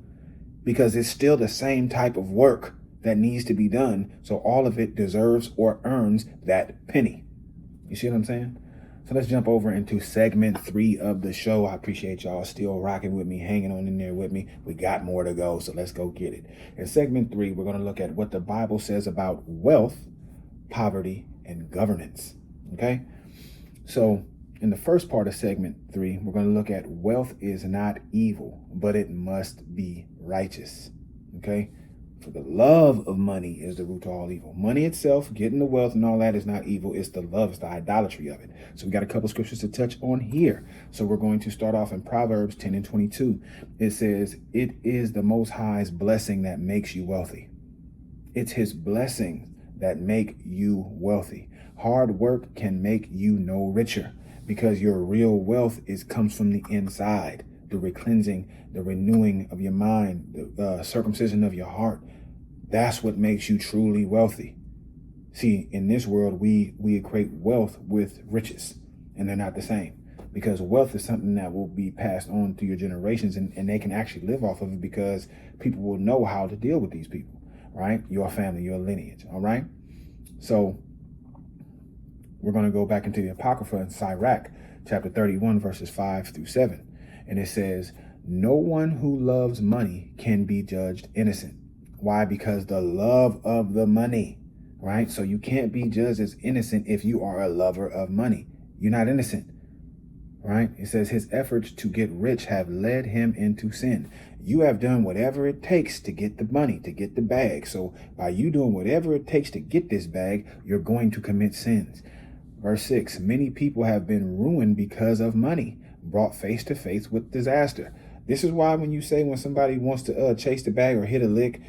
Because it's still the same type of work that needs to be done. So all of it deserves or earns that penny. You see what I'm saying? So let's jump over into segment 3 of the show. I appreciate y'all still rocking with me, hanging on in there with me. We got more to go, so let's go get it. In segment 3, we're going to look at what the Bible says about wealth, poverty, and governance. Okay? So in the first part of segment 3, we're going to look at wealth is not evil, but it must be righteous. Okay? For the love of money is the root to all evil. Money itself, getting the wealth and all that is not evil. It's the love, it's the idolatry of it. So we got a couple scriptures to touch on here. So we're going to start off in Proverbs 10 and 22. It says, it is the Most High's blessing that makes you wealthy. It's his blessings that make you wealthy. Hard work can make you no richer because your real wealth comes from the inside. The cleansing, the renewing of your mind, the circumcision of your heart. That's what makes you truly wealthy. See, in this world, we equate wealth with riches, and they're not the same. Because wealth is something that will be passed on to your generations, and they can actually live off of it because people will know how to deal with these people, right? Your family, your lineage, all right? So we're going to go back into the Apocrypha in Sirach, chapter 31, verses 5 through 7. And it says, no one who loves money can be judged innocent. Why? Because the love of the money, right? So you can't be judged as innocent if you are a lover of money. You're not innocent, right? It says his efforts to get rich have led him into sin. You have done whatever it takes to get the money, to get the bag. So by you doing whatever it takes to get this bag, you're going to commit sins. Verse 6, many people have been ruined because of money, brought face to face with disaster. This is why when you say when somebody wants to chase the bag or hit a lick,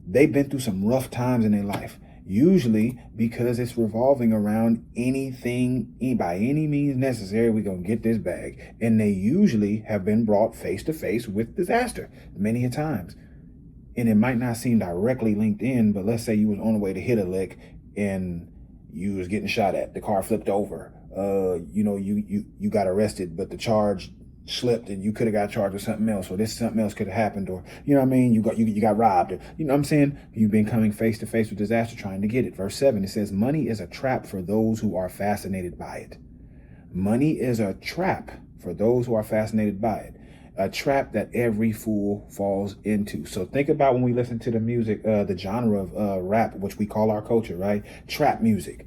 they've been through some rough times in their life. Usually because it's revolving around anything, by any means necessary, we're going to get this bag. And they usually have been brought face to face with disaster many a times. And it might not seem directly linked in, but let's say you was on the way to hit a lick and you was getting shot at. The car flipped over. You got arrested, but the charge slipped and you could have got charged with something else, or this something else could have happened, or you know what I mean, you got robbed, or, you know what I'm saying, you've been coming face to face with disaster trying to get it. Verse 7, it says money is a trap for those who are fascinated by it. Money is a trap for those who are fascinated by it. A trap that every fool falls into. So think about when we listen to the music, the genre of rap, which we call our culture, right? Trap music.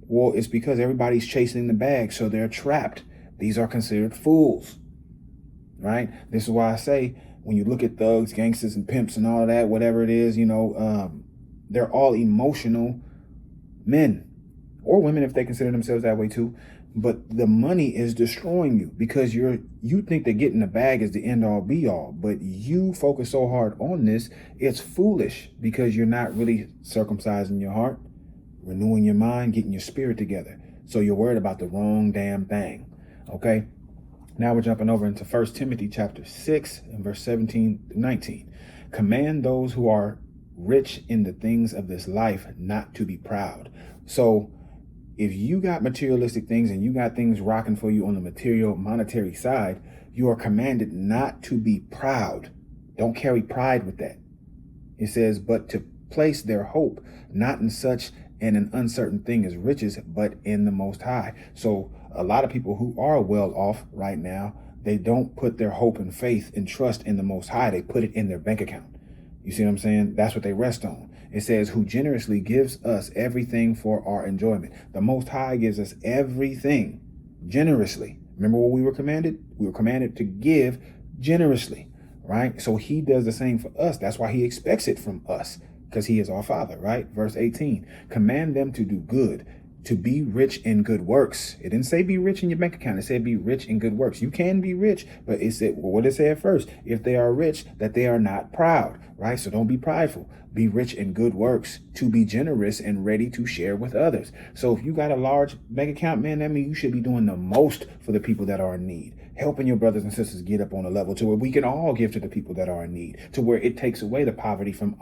Well, it's because everybody's chasing the bag, so they're trapped. These are considered fools. Right? This is why I say when you look at thugs, gangsters, and pimps and all of that, whatever it is, they're all emotional men or women if they consider themselves that way too. But the money is destroying you because you think that getting the bag is the end all be all, but you focus so hard on this, it's foolish because you're not really circumcising your heart, renewing your mind, getting your spirit together. So you're worried about the wrong damn thing. Okay? Now we're jumping over into 1 Timothy chapter 6 and verse 17 to 19. Command those who are rich in the things of this life not to be proud. So if you got materialistic things and you got things rocking for you on the material monetary side, you are commanded not to be proud. Don't carry pride with that. It says, but to place their hope not in such an uncertain thing as riches, but in the Most High. So a lot of people who are well off right now, they don't put their hope and faith and trust in the Most High. They put it in their bank account. You see what I'm saying? That's what they rest on. It says, who generously gives us everything for our enjoyment. The Most High gives us everything generously. Remember what we were commanded? We were commanded to give generously, right? So he does the same for us. That's why he expects it from us, because he is our Father, right? Verse 18, command them to do good, to be rich in good works. It didn't say be rich in your bank account. It said be rich in good works. You can be rich, but it said, well, what did it say at first? If they are rich, that they are not proud, right? So don't be prideful. Be rich in good works, to be generous and ready to share with others. So if you got a large bank account, man, that means you should be doing the most for the people that are in need, helping your brothers and sisters get up on a level to where we can all give to the people that are in need, to where it takes away the poverty from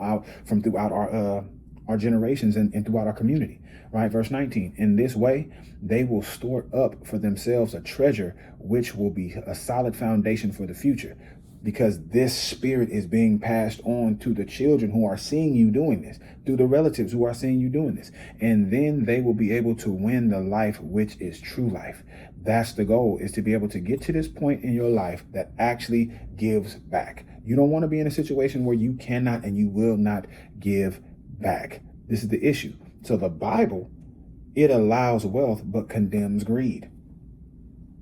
throughout our generations and throughout our community, right? Verse 19, in this way, they will store up for themselves a treasure, which will be a solid foundation for the future. because this spirit is being passed on to the children who are seeing you doing this, through the relatives who are seeing you doing this. And then they will be able to win the life, which is true life. That's the goal, is to be able to get to this point in your life that actually gives back. You don't want to be in a situation where you cannot and you will not give back. This is the issue. So the Bible, it allows wealth but condemns greed.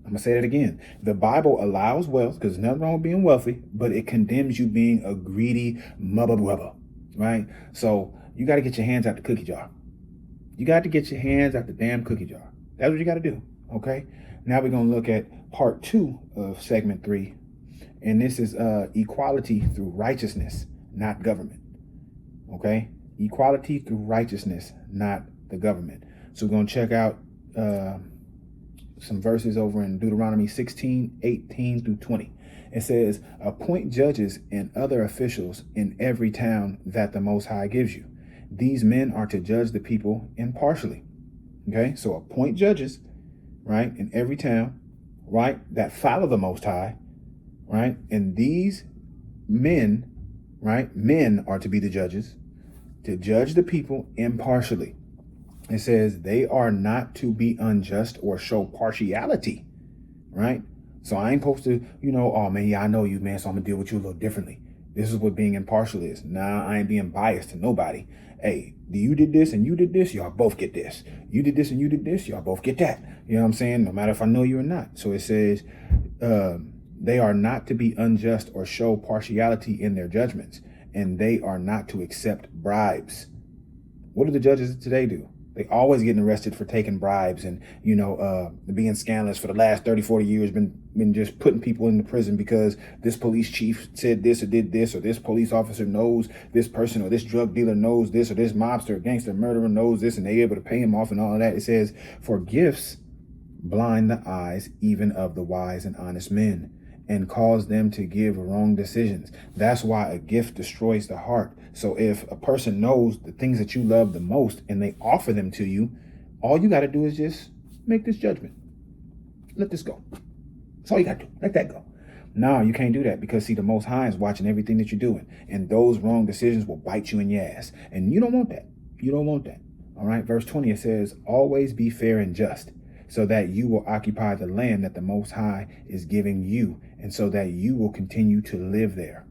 I'm going to say that again. The Bible allows wealth, because there's nothing wrong with being wealthy, but it condemns you being a greedy mubba bubba, right? So you got to get your hands out the cookie jar. You got to get your hands out the damn cookie jar. That's what you got to do, okay? Now we're going to look at part 2 of segment 3, and this is equality through righteousness, not government, okay? Equality through righteousness, not the government. So we're going to check out some verses over in Deuteronomy 16, 18 through 20. It says, appoint judges and other officials in every town that the Most High gives you. These men are to judge the people impartially. Okay, so appoint judges, right, in every town, right, that follow the Most High, right? And these men, right, men are to be the judges, to judge the people impartially. It says they are not to be unjust or show partiality, right? So I ain't supposed to, oh man, yeah, I know you, man, so I'm gonna deal with you a little differently. This is what being impartial is. Nah, I ain't being biased to nobody. Hey, you did this and you did this, y'all both get this. You did this and you did this, y'all both get that. You know what I'm saying? No matter if I know you or not. So it says they are not to be unjust or show partiality in their judgments, and they are not to accept bribes. What do the judges today do? They always getting arrested for taking bribes and, being scandalous for the last 30, 40 years, been just putting people in the prison because this police chief said this or did this, or this police officer knows this person, or this drug dealer knows this, or this mobster, gangster, murderer knows this, and they're able to pay him off and all of that. It says, for gifts blind the eyes even of the wise and honest men, and cause them to give wrong decisions. That's why a gift destroys the heart. So if a person knows the things that you love the most and they offer them to you, all you got to do is just make this judgment. Let this go. That's all you got to do. Let that go. No, you can't do that, because see, the Most High is watching everything that you're doing, and those wrong decisions will bite you in your ass. And you don't want that. You don't want that. All right. Verse 20, it says, always be fair and just, so that you will occupy the land that the Most High is giving you, and so that you will continue to live there.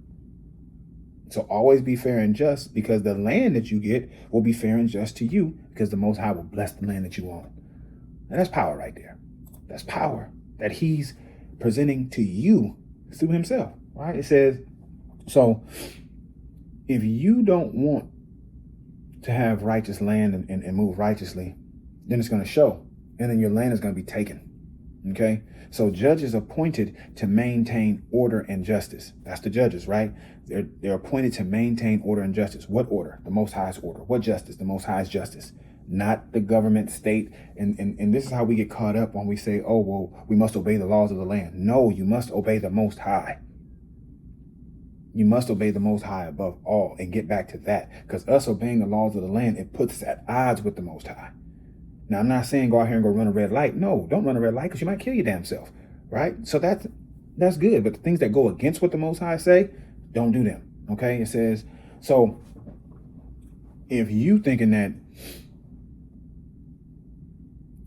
So always be fair and just, because the land that you get will be fair and just to you, because the Most High will bless the land that you own. And that's power right there. That's power that he's presenting to you through himself, right? It says, so if you don't want to have righteous land and move righteously, then it's going to show. And then your land is going to be taken. Okay. So judges appointed to maintain order and justice. That's the judges, right? They're appointed to maintain order and justice. What order? The Most High's order. What justice? The Most High's justice, not the government, state. And this is how we get caught up when we say, oh, well, we must obey the laws of the land. No, you must obey the Most High. You must obey the Most High above all, and get back to that, because us obeying the laws of the land, it puts us at odds with the Most High. Now, I'm not saying go out here and go run a red light. No, don't run a red light, because you might kill your damn self, right? So that's good. But the things that go against what the Most High say, don't do them, okay? It says, so if you thinking that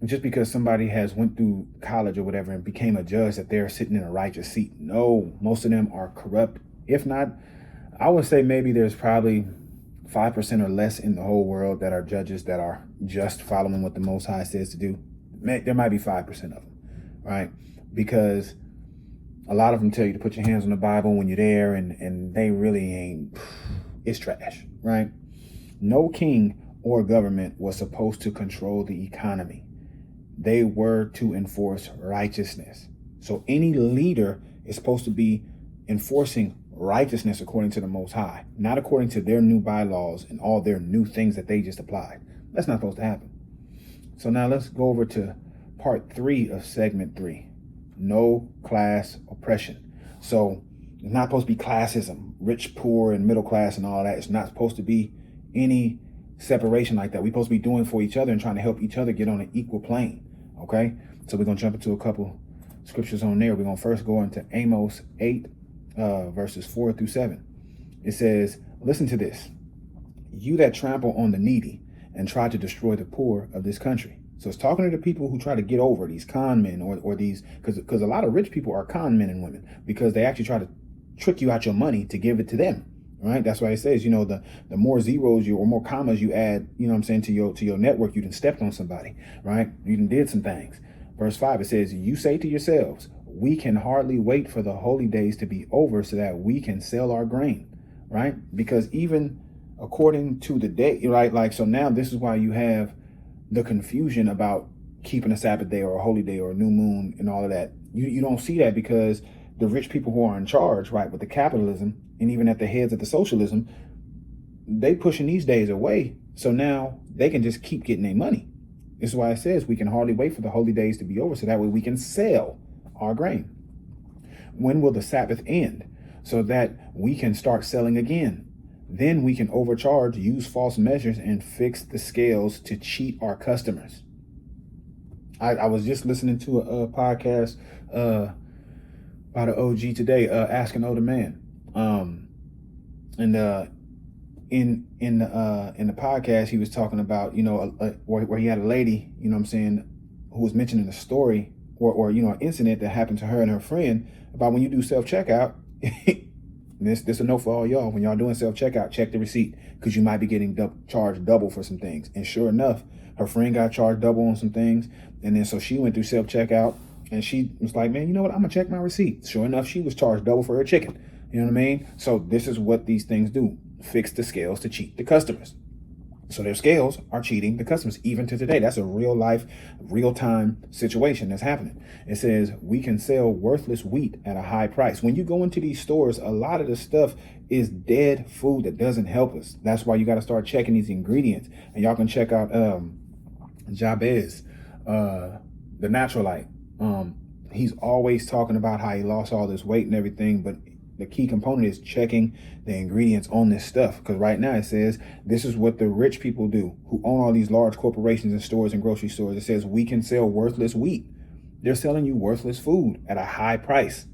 just because somebody has went through college or whatever and became a judge that they're sitting in a righteous seat, no, most of them are corrupt. If not, I would say maybe there's probably 5% or less in the whole world that are judges that are just following what the Most High says to do. There might be 5% of them, right? Because a lot of them tell you to put your hands on the Bible when you're there, and they really ain't. It's trash, right? No king or government was supposed to control the economy. They were to enforce righteousness. So any leader is supposed to be enforcing righteousness according to the Most High, not according to their new bylaws and all their new things that they just applied. That's not supposed to happen. So now let's go over to part 3 of segment 3. No class oppression. So it's not supposed to be classism, rich, poor, and middle class and all that. It's not supposed to be any separation like that. We're supposed to be doing for each other and trying to help each other get on an equal plane. Okay? So we're going to jump into a couple scriptures on there. We're going to first go into Amos 8, verses 4-7. It says, listen to this. You that trample on the needy and try to destroy the poor of this country. So it's talking to the people who try to get over, these con men, or these, because a lot of rich people are con men and women, because they actually try to trick you out your money to give it to them. Right? That's why it says, the more zeros or more commas you add, to your network, you done stepped on somebody, right? You done did some things. Verse 5, it says, you say to yourselves, we can hardly wait for the holy days to be over so that we can sell our grain, right? Because even according to the day, right? Like, so now this is why you have the confusion about keeping a Sabbath day or a holy day or a new moon and all of that. You don't see that because the rich people who are in charge, right, with the capitalism, and even at the heads of the socialism, they pushing these days away. So now they can just keep getting their money. This is why it says we can hardly wait for the holy days to be over so that way we can sell our grain. When will the Sabbath end so that we can start selling again? Then we can overcharge, use false measures, and fix the scales to cheat our customers. I was just listening to a podcast by the OG today, Ask an Older Man. In the podcast, he was talking about, where he had a lady, who was mentioning a story or an incident that happened to her and her friend about when you do self-checkout. This is a note for all y'all. When y'all doing self-checkout, check the receipt because you might be getting charged double for some things. And sure enough, her friend got charged double on some things. And then so she went through self-checkout and she was like, man, you know what? I'm going to check my receipt. Sure enough, she was charged double for her chicken. You know what I mean? So this is what these things do. Fix the scales to cheat the customers. So their scales are cheating the customers even to today. That's a real life, real time situation that's happening. It says we can sell worthless wheat at a high price. When you go into these stores, a lot of the stuff is dead food that doesn't help us. That's why you got to start checking these ingredients. And y'all can check out Jabez, the Naturalite. He's always talking about how he lost all this weight and everything, but the key component is checking the ingredients on this stuff. Because right now it says this is what the rich people do who own all these large corporations and stores and grocery stores. It says we can sell worthless wheat. They're selling you worthless food at a high price,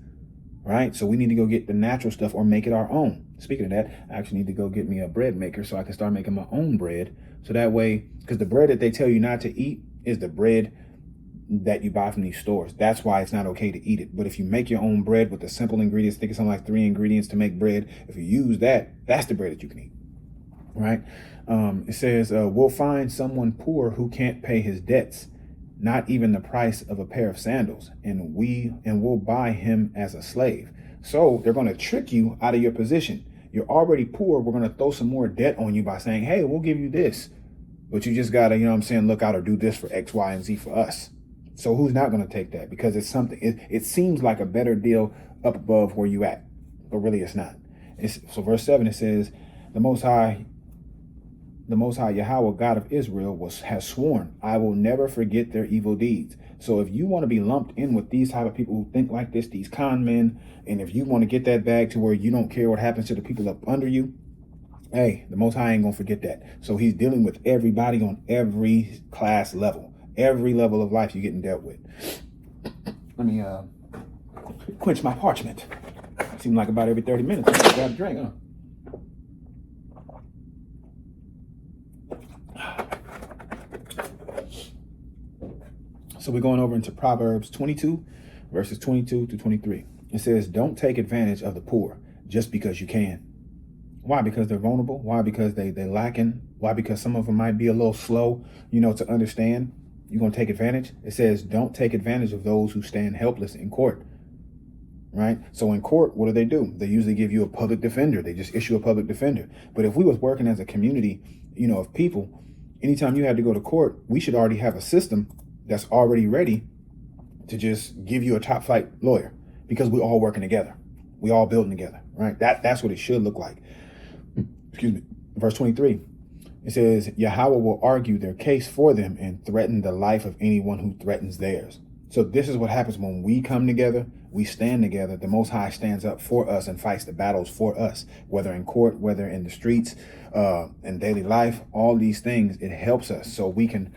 right? So we need to go get the natural stuff or make it our own. Speaking of that, I actually need to go get me a bread maker so I can start making my own bread. So that way, because the bread that they tell you not to eat is the bread that you buy from these stores. That's why it's not okay to eat it. But if you make your own bread with the simple ingredients, I think it's something like 3 ingredients to make bread. If you use that, that's the bread that you can eat, right? It says, we'll find someone poor who can't pay his debts, not even the price of a pair of sandals, and we'll buy him as a slave. So they're going to trick you out of your position. You're already poor. We're going to throw some more debt on you by saying, hey, we'll give you this, but you just got to, look out or do this for X, Y, and Z for us. So who's not going to take that? Because it's something, it seems like a better deal up above where you at, but really it's not. So verse 7, it says, the Most High Yahweh, God of Israel, has sworn, I will never forget their evil deeds. So if you want to be lumped in with these type of people who think like this, these con men, and if you want to get that bag to where you don't care what happens to the people up under you, hey, the Most High ain't going to forget that. So he's dealing with everybody on every class level. Every level of life you're getting dealt with. Let me quench my parchment. Seems like about every 30 minutes I grab a drink, huh? So we're going over into Proverbs 22, verses 22 to 23. It says, don't take advantage of the poor just because you can. Why? Because they're vulnerable. Why? Because they're lacking. Why? Because some of them might be a little slow, to understand. You're going to take advantage. It says, don't take advantage of those who stand helpless in court, right? So in court, what do? They usually give you a public defender. They just issue a public defender. But if we was working as a community, of people, anytime you had to go to court, we should already have a system that's already ready to just give you a top flight lawyer because we're all working together. We all building together, right? That's what it should look like. Excuse me. Verse 23. It says, Yahweh will argue their case for them and threaten the life of anyone who threatens theirs. So this is what happens when we come together, we stand together. The Most High stands up for us and fights the battles for us, whether in court, whether in the streets, in daily life, all these things. It helps us so we can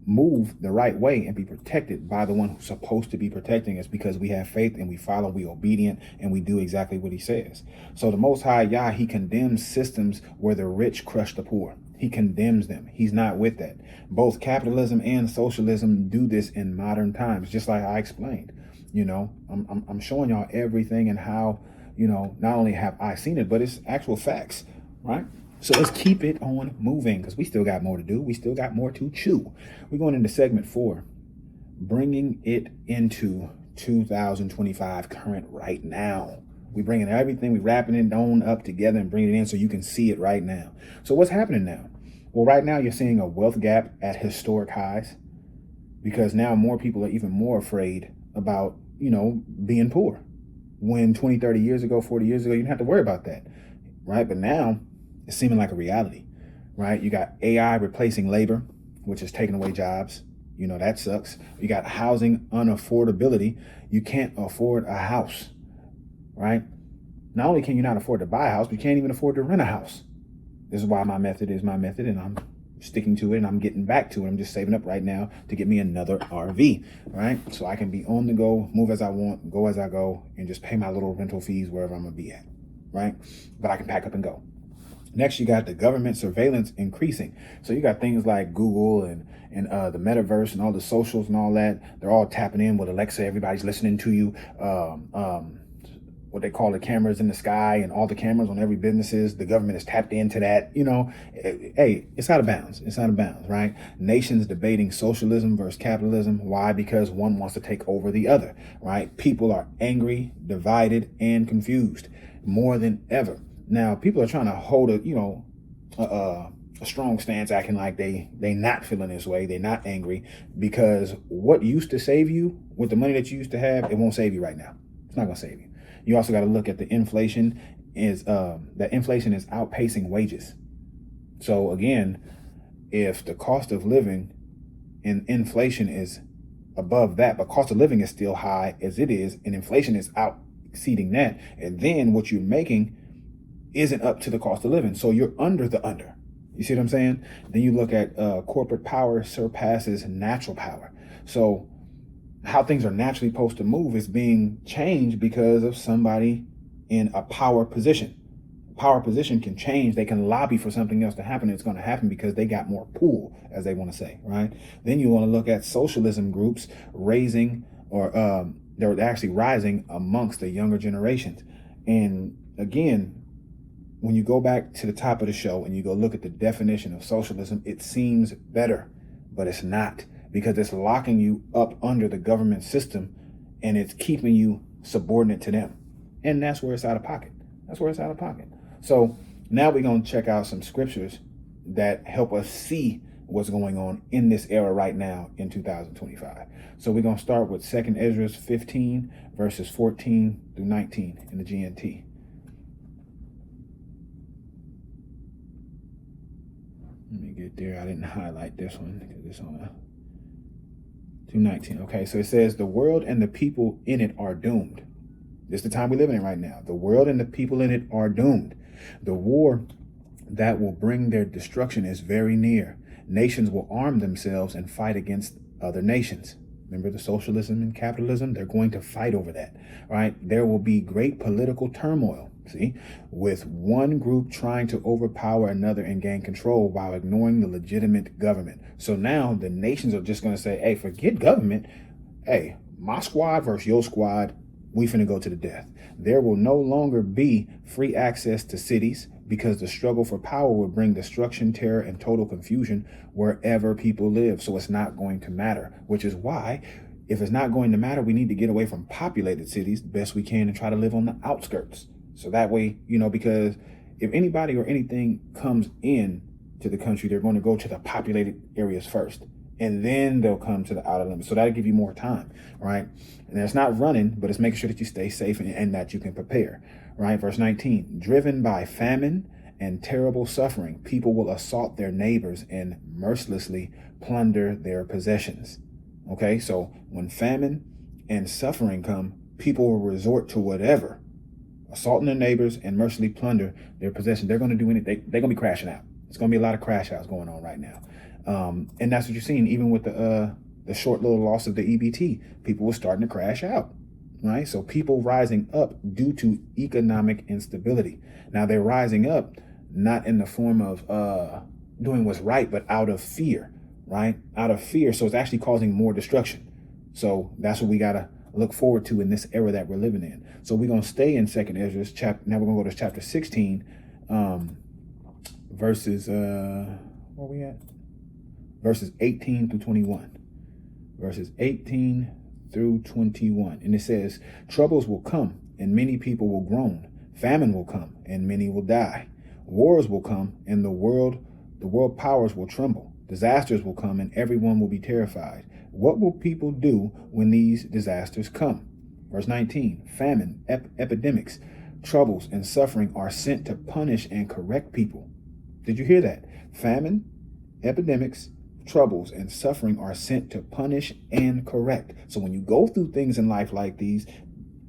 move the right way and be protected by the one who's supposed to be protecting us, because we have faith and we follow, we obedient, and we do exactly what he says. So the Most High Yah, he condemns systems where the rich crush the poor. He condemns them. He's not with that. Both capitalism and socialism do this in modern times, just like I explained. You know, I'm showing y'all everything and how, you know, not only have I seen it, but it's actual facts, right? So let's keep it on moving, because we still got more to do. We still got more to chew. We're going into segment 4, bringing it into 2025, current right now. We're bringing everything, we're wrapping it on up together and bringing it in so you can see it right now. So what's happening now? Well, right now you're seeing a wealth gap at historic highs, because now more people are even more afraid about, you know, being poor. When 20, 30 years ago, 40 years ago, you didn't have to worry about that, right? But now it's seeming like a reality, right? You got AI replacing labor, which is taking away jobs. You know, that sucks. You got housing unaffordability. You can't afford a house, right? Not only can you not afford to buy a house, but you can't even afford to rent a house. This is why my method is my method, and I'm sticking to it, and I'm getting back to it. I'm just saving up right now to get me another RV, right? So I can be on the go, move as I want, go as I go, and just pay my little rental fees wherever I'm gonna be at, right? But I can pack up and go. Next, you got the government surveillance increasing. So you got things like Google and the metaverse and all the socials and all that. They're all tapping in with Alexa. Everybody's listening to you. What they call the cameras in the sky, and all the cameras on every businesses. The government is tapped into that. You know, hey, it's out of bounds. It's out of bounds, right? Nations debating socialism versus capitalism. Why? Because one wants to take over the other, right? People are angry, divided, and confused more than ever. Now, people are trying to hold a strong stance, acting like they not feeling this way. They're not angry, because what used to save you with the money that you used to have, it won't save you right now. It's not going to save you. You also got to look at the inflation that inflation is outpacing wages. So again, if the cost of living and inflation is above that, but cost of living is still high as it is, and inflation is out exceeding that, and then what you're making isn't up to the cost of living. So you're under the under. You see what I'm saying? Then you look at corporate power surpasses natural power. So how things are naturally supposed to move is being changed because of somebody in a power position. Power position can change. They can lobby for something else to happen. It's going to happen because they got more pull, as they want to say, right? Then you want to look at socialism groups raising, or they're actually rising amongst the younger generations. And again, when you go back to the top of the show and you go look at the definition of socialism, it seems better, but it's not, because it's locking you up under the government system and it's keeping you subordinate to them. And that's where it's out of pocket. That's where it's out of pocket. So now we're going to check out some scriptures that help us see what's going on in this era right now in 2025. So we're going to start with 2nd Ezra 15, verses 14 through 19 in the GNT. Let me get there. I didn't highlight this one because it's on 2:19. Okay, so it says, the world and the people in it are doomed. This is the time we're living in right now. The world and the people in it are doomed. The war that will bring their destruction is very near. Nations will arm themselves and fight against other nations. Remember the socialism and capitalism? They're going to fight over that, right? There will be great political turmoil, see, with one group trying to overpower another and gain control while ignoring the legitimate government. So now the nations are just going to say, hey, forget government. Hey, my squad versus your squad. We finna go to the death. There will no longer be free access to cities, because the struggle for power will bring destruction, terror, and total confusion wherever people live. So it's not going to matter, which is why, if it's not going to matter, we need to get away from populated cities the best we can and try to live on the outskirts. So that way, you know, because if anybody or anything comes in to the country, they're going to go to the populated areas first, and then they'll come to the outer limits. So that'll give you more time, right? And it's not running, but it's making sure that you stay safe and that you can prepare, right? Verse 19, driven by famine and terrible suffering, people will assault their neighbors and mercilessly plunder their possessions. Okay, so when famine and suffering come, people will resort to whatever, assaulting their neighbors and mercilessly plunder their possession. They're going to do anything. They're going to be crashing out. It's going to be a lot of crash outs going on right now. And that's what you're seeing, even with the short little loss of the EBT. People were starting to crash out, right? So people rising up due to economic instability. Now they're rising up not in the form of doing what's right, but out of fear, right? Out of fear. So it's actually causing more destruction. So that's what we got to look forward to in this era that we're living in. So we're going to stay in 2nd Ezra chapter. Now we're going to go to chapter 16, verses, where we at? Verses 18 through 21. Verses 18 through 21. And it says, troubles will come and many people will groan. Famine will come and many will die. Wars will come and the world powers will tremble. Disasters will come and everyone will be terrified. What will people do when these disasters come? Verse 19, famine, epidemics, troubles, and suffering are sent to punish and correct people. Did you hear that? Famine, epidemics, troubles, and suffering are sent to punish and correct. So when you go through things in life like these,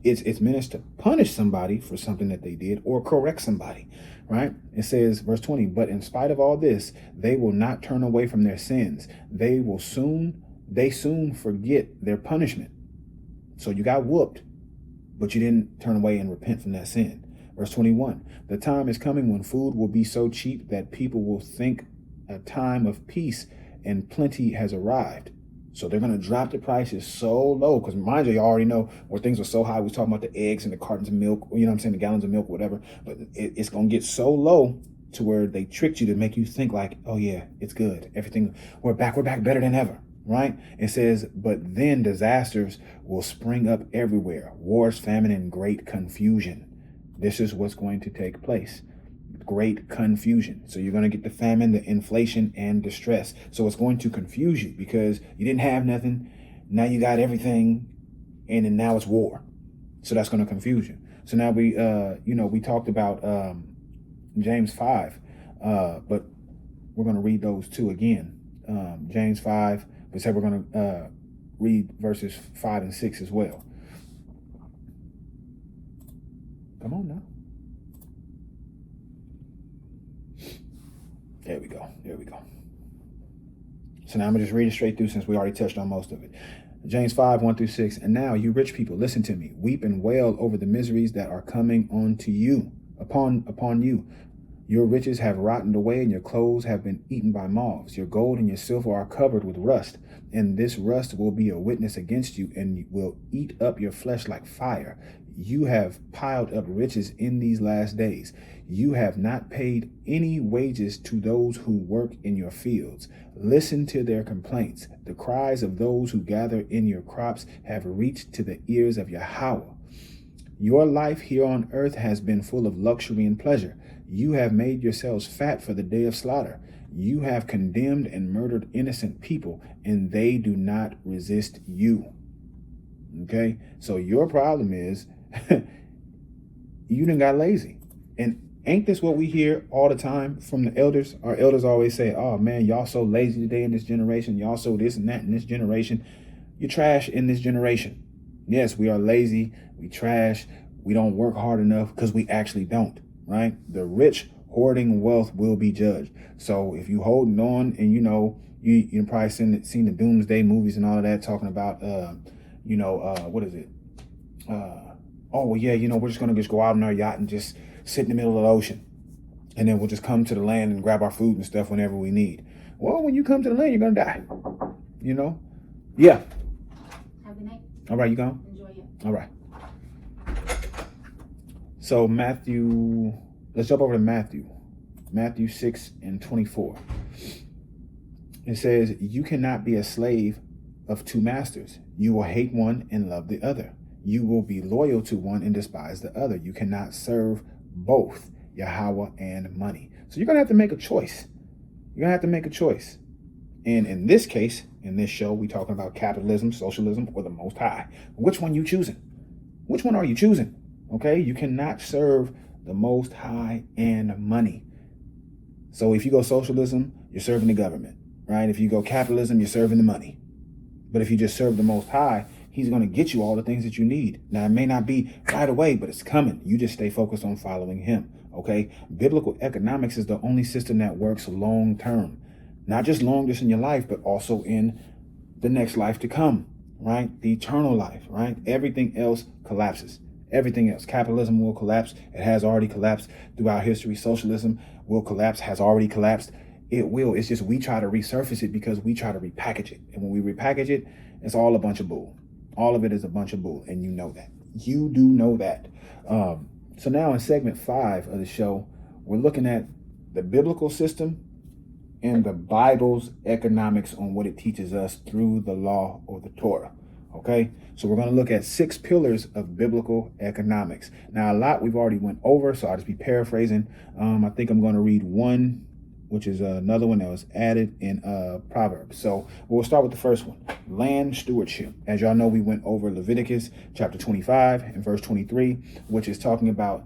it's meant to punish somebody for something that they did or correct somebody, right? It says, verse 20, but in spite of all this, they will not turn away from their sins. They soon forget their punishment. So you got whooped, but you didn't turn away and repent from that sin. Verse 21, the time is coming when food will be so cheap that people will think a time of peace and plenty has arrived. So they're going to drop the prices so low, because mind you already know where things were so high. We was talking about the eggs and the cartons of milk, you know what I'm saying, the gallons of milk, whatever. But it's going to get so low to where they tricked you to make you think like, oh yeah, it's good. Everything, we're back better than ever, right? It says, but then disasters will spring up everywhere. Wars, famine, and great confusion. This is what's going to take place. Great confusion. So you're going to get the famine, the inflation, and distress. So it's going to confuse you because you didn't have nothing. Now you got everything, and then now it's war. So that's going to confuse you. So now we talked about James 5, but we're going to read those two again. James 5, but said we're going to read verses 5 and 6 as well. Come on now. There we go. So now I'm going to just read it straight through since we already touched on most of it. James 5, 1 through 6. And now, you rich people, listen to me. Weep and wail over the miseries that are coming upon you. Your riches have rotted away and your clothes have been eaten by moths. Your gold and your silver are covered with rust. And this rust will be a witness against you and will eat up your flesh like fire. You have piled up riches in these last days. You have not paid any wages to those who work in your fields. Listen to their complaints. The cries of those who gather in your crops have reached to the ears of Yahweh. Your life here on earth has been full of luxury and pleasure. You have made yourselves fat for the day of slaughter. You have condemned and murdered innocent people, and they do not resist you. Okay? So your problem is you done got lazy. And ain't this what we hear all the time from the elders? Our elders always say, oh man, y'all so lazy today in this generation. Y'all so this and that in this generation. You're trash in this generation. Yes, we are lazy. We trash. We don't work hard enough because we actually don't, right? The rich hoarding wealth will be judged. So if you holding on and you probably seen the doomsday movies and all of that talking about, what is it? Oh, well, yeah, we're just going to go out on our yacht and just sit in the middle of the ocean. And then we'll just come to the land and grab our food and stuff whenever we need. Well, when you come to the land, you're going to die. Yeah. Have a good night. All right, you going? Enjoy it. All right. So let's jump over to Matthew 6 and 24. It says, you cannot be a slave of two masters. You will hate one and love the other. You will be loyal to one and despise the other. You cannot serve both Yahweh and money. So you're going to have to make a choice. And in this case, in this show, we're talking about capitalism, socialism, or the Most High. Which one you choosing? Which one are you choosing? Okay, you cannot serve the Most High and money. So if you go socialism, you're serving the government, right? If you go capitalism, you're serving the money. But if you just serve the Most High, he's going to get you all the things that you need. Now, it may not be right away, but it's coming. You just stay focused on following him. Okay. Biblical economics is the only system that works long term, not just long just in your life, but also in the next life to come, right? The eternal life, right? Everything else collapses. Everything else. Capitalism will collapse. It has already collapsed throughout history. Socialism will collapse, has already collapsed. It will. It's just we try to resurface it because we try to repackage it. And when we repackage it, it's all a bunch of bull. All of it is a bunch of bull. And you know that. You do know that. So now in segment 5 of the show, we're looking at the biblical system and the Bible's economics on what it teaches us through the law or the Torah. Okay, so we're going to look at 6 pillars of biblical economics. Now, a lot we've already went over, so I'll just be paraphrasing. I think I'm going to read one, which is another one that was added in Proverbs. So we'll start with the first one, land stewardship. As y'all know, we went over Leviticus chapter 25 and verse 23, which is talking about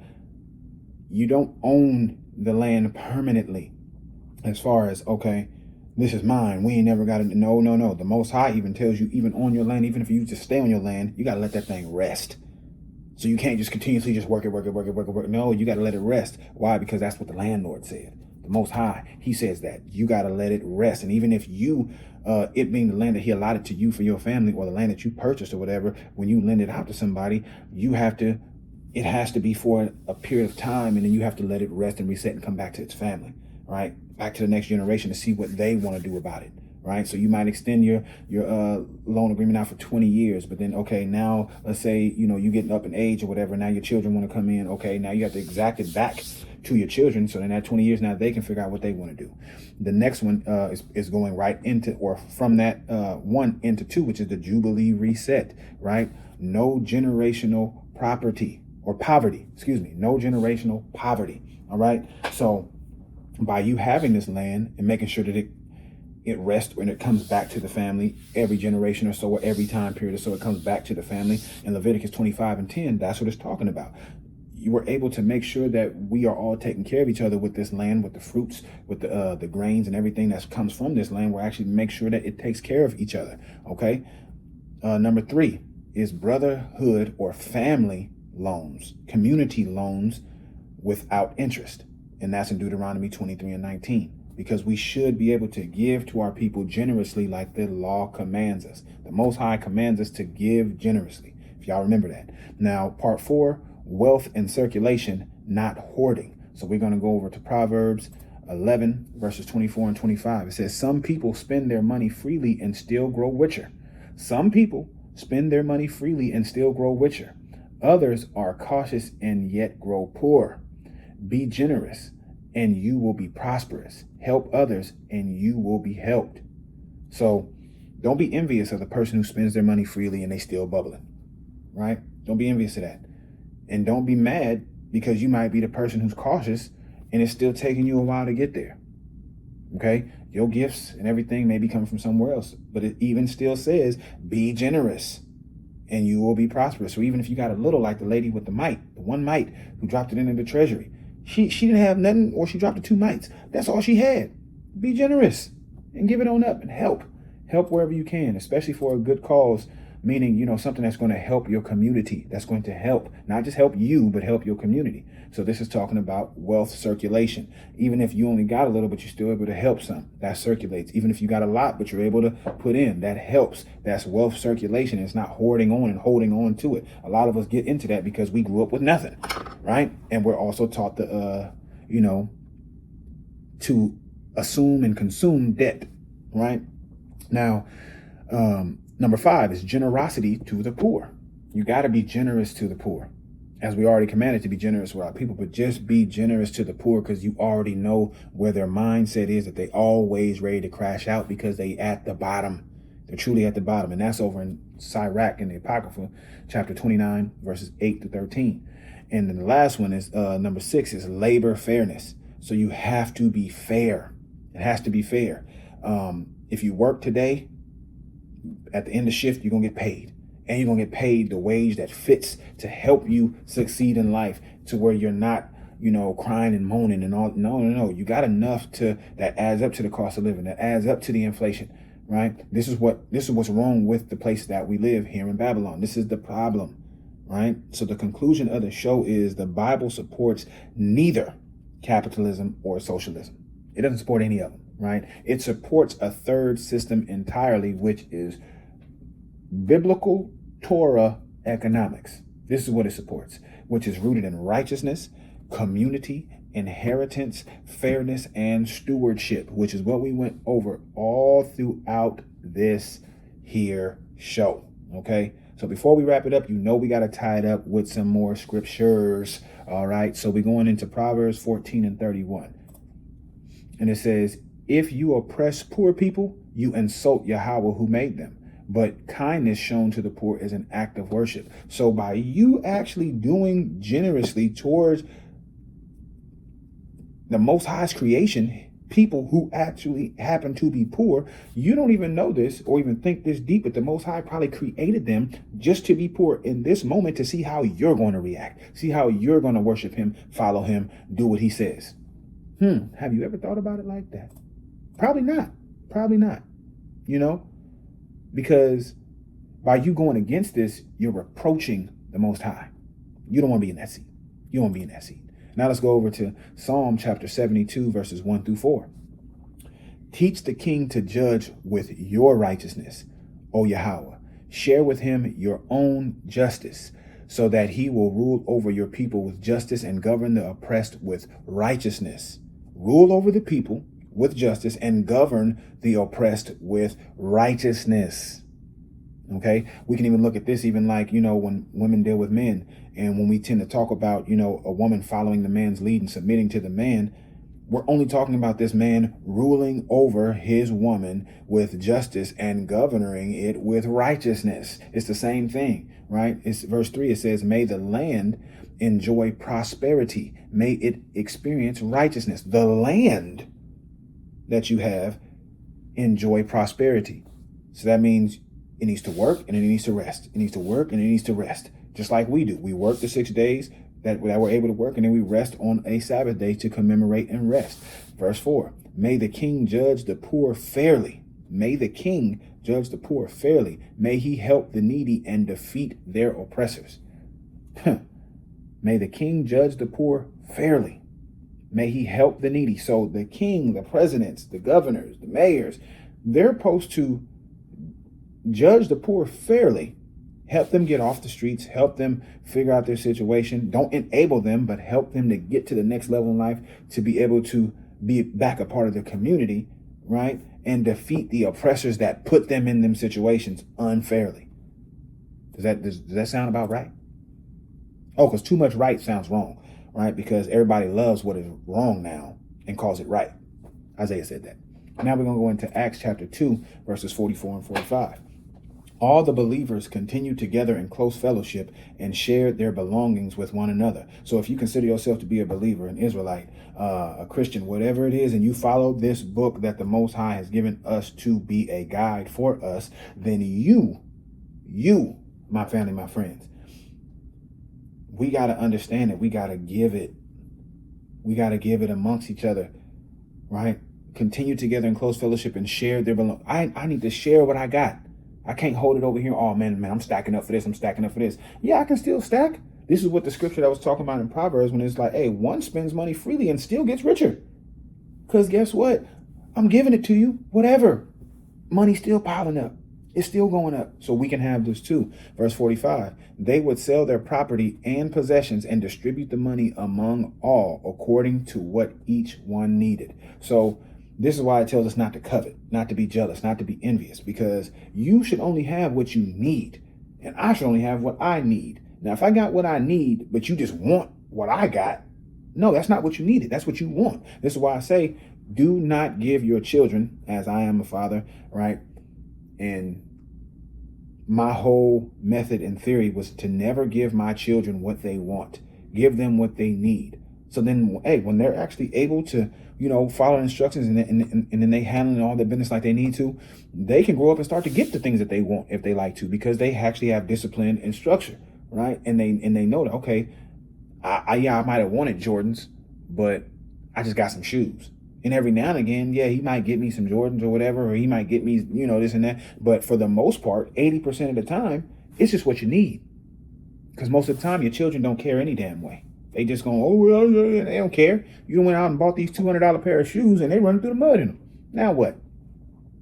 you don't own the land permanently. As far as, okay, this is mine, we ain't never got it. No. The Most High even tells you, even on your land, even if you just stay on your land, you got to let that thing rest. So you can't just continuously just work it. No, you got to let it rest. Why? Because that's what the landlord said. The Most High, he says that you got to let it rest. And even if you, it being the land that he allotted to you for your family, or the land that you purchased or whatever, when you lend it out to somebody, it has to be for a period of time, and then you have to let it rest and reset and come back to its family, right? Back to the next generation to see what they want to do about it, right? So you might extend your loan agreement out for 20 years, but then, okay, now let's say, you getting up in age or whatever, now your children want to come in, okay, now you have to exact it back to your children, so in that 20 years, now they can figure out what they want to do. The next one is going right into, or from that 1 into 2, which is the Jubilee reset, right? No generational property or poverty, no generational poverty, all right? So by you having this land and making sure that it rests and it comes back to the family every generation or so, or every time period or so, it comes back to the family. In Leviticus 25 and 10, that's what it's talking about. You were able to make sure that we are all taking care of each other with this land, with the fruits, with the grains and everything that comes from this land. We're actually make sure that it takes care of each other. Okay. Number 3 is brotherhood or family loans, community loans without interest. And that's in Deuteronomy 23 and 19, because we should be able to give to our people generously like the law commands us. The Most High commands us to give generously, if y'all remember that. Now, part 4, wealth and circulation, not hoarding. So we're going to go over to Proverbs 11, verses 24 and 25. It says, some people spend their money freely and still grow richer. Some people spend their money freely and still grow richer. Others are cautious and yet grow poor. Be generous and you will be prosperous. Help others and you will be helped. So don't be envious of the person who spends their money freely and they still bubbling, right? Don't be envious of that. And don't be mad because you might be the person who's cautious and it's still taking you a while to get there. Okay? Your gifts and everything may be coming from somewhere else, but it even still says, be generous and you will be prosperous. So even if you got a little, like the lady with the one mite who dropped it into the treasury, she didn't have nothing, or she dropped the 2 mites. That's all she had. Be generous and give it on up and help wherever you can, especially for a good cause, meaning, something that's going to help your community, that's going to help, not just help you, but help your community. So this is talking about wealth circulation. Even if you only got a little, but you're still able to help some, that circulates. Even if you got a lot, but you're able to put in, that helps. That's wealth circulation. It's not hoarding on and holding on to it. A lot of us get into that because we grew up with nothing, right? And we're also taught to assume and consume debt, right? Now, number 5 is generosity to the poor. You got to be generous to the poor. As we already commanded to be generous with our people, but just be generous to the poor, because you already know where their mindset is, that they always ready to crash out because they at the bottom. They're truly at the bottom. And that's over in Sirach in the Apocrypha, chapter 29, verses 8 to 13. And then the last one is number 6 is labor fairness. So you have to be fair. It has to be fair. If you work today, at the end of shift, you're going to get paid. And you're going to get paid the wage that fits to help you succeed in life, to where you're not, crying and moaning and all. No. You got enough that adds up to the cost of living, that adds up to the inflation, right? This is what's wrong with the place that we live here in Babylon. This is the problem, right? So the conclusion of the show is the Bible supports neither capitalism or socialism. It doesn't support any of them, right? It supports a third system entirely, which is biblical Torah economics. This is what it supports, which is rooted in righteousness, community, inheritance, fairness, and stewardship, which is what we went over all throughout this here show. Okay, so before we wrap it up, we got to tie it up with some more scriptures. All right, so we're going into Proverbs 14 and 31. And it says, if you oppress poor people, you insult Yahweh who made them. But kindness shown to the poor is an act of worship. So by you actually doing generously towards the Most High's creation, people who actually happen to be poor, you don't even know this or even think this deep, but the Most High probably created them just to be poor in this moment to see how you're going to react, see how you're going to worship him, follow him, do what he says. Have you ever thought about it like that? Probably not. Probably not. Because by you going against this, you're reproaching the Most High. You don't want to be in that seat. You don't want to be in that seat. Now let's go over to Psalm chapter 72, verses 1 through 4. Teach the king to judge with your righteousness, O Yahweh. Share with him your own justice, so that he will rule over your people with justice and govern the oppressed with righteousness. Rule over the people with justice and govern the oppressed with righteousness. Okay, we can even look at this even like, when women deal with men, and when we tend to talk about, a woman following the man's lead and submitting to the man, we're only talking about this man ruling over his woman with justice and governing it with righteousness. It's the same thing, right? It's verse 3. It says, may the land enjoy prosperity. May it experience righteousness. The land that you have enjoy prosperity. So that means it needs to work and it needs to rest. It needs to work and it needs to rest. Just like we do. We work the 6 days that we're able to work, and then we rest on a Sabbath day to commemorate and rest. Verse 4, may the king judge the poor fairly. May the king judge the poor fairly. May he help the needy and defeat their oppressors. May the king judge the poor fairly. May he help the needy. So the king, the presidents, the governors, the mayors, they're supposed to judge the poor fairly. Help them get off the streets, help them figure out their situation. Don't enable them, but help them to get to the next level in life, to be able to be back a part of the community, right? And defeat the oppressors that put them in them situations unfairly. Does that sound about right? Oh, because too much right sounds wrong, right? Because everybody loves what is wrong now and calls it right. Isaiah said that. Now we're going to go into Acts chapter 2, verses 44 and 45. All the believers continued together in close fellowship and shared their belongings with one another. So if you consider yourself to be a believer, an Israelite, a Christian, whatever it is, and you follow this book that the Most High has given us to be a guide for us, then you, my family, my friends, we got to understand that we got to give it. We got to give it amongst each other, right? Continue together in close fellowship and share their belongings. I need to share what I got. I can't hold it over here. Oh, man, I'm stacking up for this. I'm stacking up for this. Yeah, I can still stack. This is what the scripture that I was talking about in Proverbs, when it's like, hey, one spends money freely and still gets richer. Because guess what? I'm giving it to you. Whatever. Money's still piling up. It's still going up. So we can have this too. Verse 45. They would sell their property and possessions and distribute the money among all according to what each one needed. So this is why it tells us not to covet, not to be jealous, not to be envious, because you should only have what you need, and I should only have what I need. Now, if I got what I need, but you just want what I got, no, that's not what you needed. That's what you want. This is why I say, do not give your children, as I am a father, right? And my whole method and theory was to never give my children what they want. Give them what they need. So then, hey, when they're actually able to, follow instructions and then they handling all their business like they need to, they can grow up and start to get the things that they want if they like to, because they actually have discipline and structure, right? And they know that, okay, I might have wanted Jordans, but I just got some shoes. And every now and again, yeah, he might get me some Jordans or whatever, or he might get me, this and that. But for the most part, 80% of the time, it's just what you need. Because most of the time, your children don't care any damn way. They just go, oh, well, they don't care. You went out and bought these $200 pair of shoes and they run through the mud in them. Now what?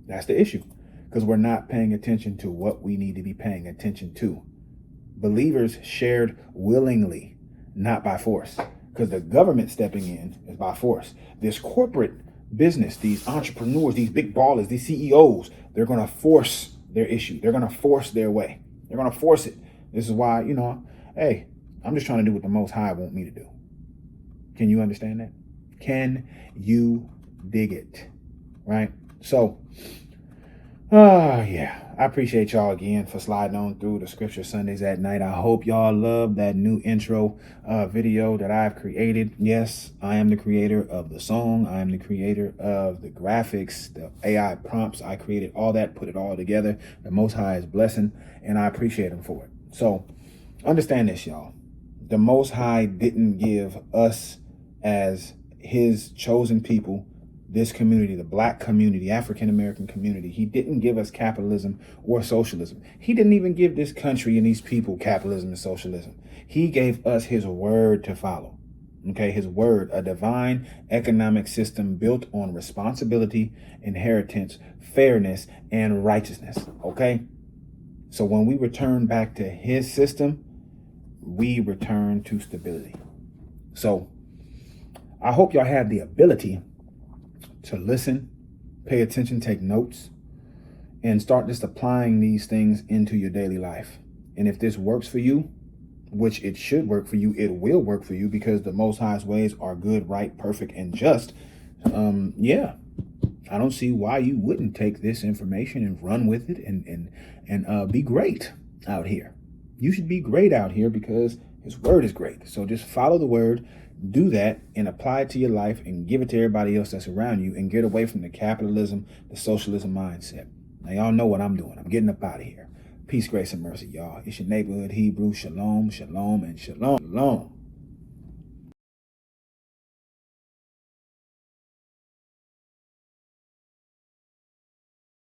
That's the issue. Because we're not paying attention to what we need to be paying attention to. Believers shared willingly, not by force. Because the government stepping in is by force. This corporate business, these entrepreneurs, these big ballers, these CEOs, they're going to force their issue. They're going to force their way. They're going to force it. This is why, hey, I'm just trying to do what the Most High want me to do. Can you understand that? Can you dig it? Right? So, yeah, I appreciate y'all again for sliding on through the Scripture Sundays at Night. I hope y'all love that new intro video that I've created. Yes, I am the creator of the song. I am the creator of the graphics, the AI prompts. I created all that, put it all together. The Most High is blessing, and I appreciate him for it. So understand this, y'all. The Most High didn't give us as his chosen people, this community, the black community, African-American community. He didn't give us capitalism or socialism. He didn't even give this country and these people capitalism and socialism. He gave us his word to follow. Okay, his word, a divine economic system built on responsibility, inheritance, fairness, and righteousness. Okay, so when we return back to his system, we return to stability. So I hope y'all have the ability to listen, pay attention, take notes, and start just applying these things into your daily life. And if this works for you, which it should work for you, it will work for you, because the Most High's ways are good, right, perfect, and just. Yeah, I don't see why you wouldn't take this information and run with it and be great out here. You should be great out here because his word is great. So just follow the word, do that, and apply it to your life and give it to everybody else that's around you, and get away from the capitalism, the socialism mindset. Now, y'all know what I'm doing. I'm getting up out of here. Peace, grace, and mercy, y'all. It's your neighborhood Hebrew. Shalom, shalom, and shalom. Shalom.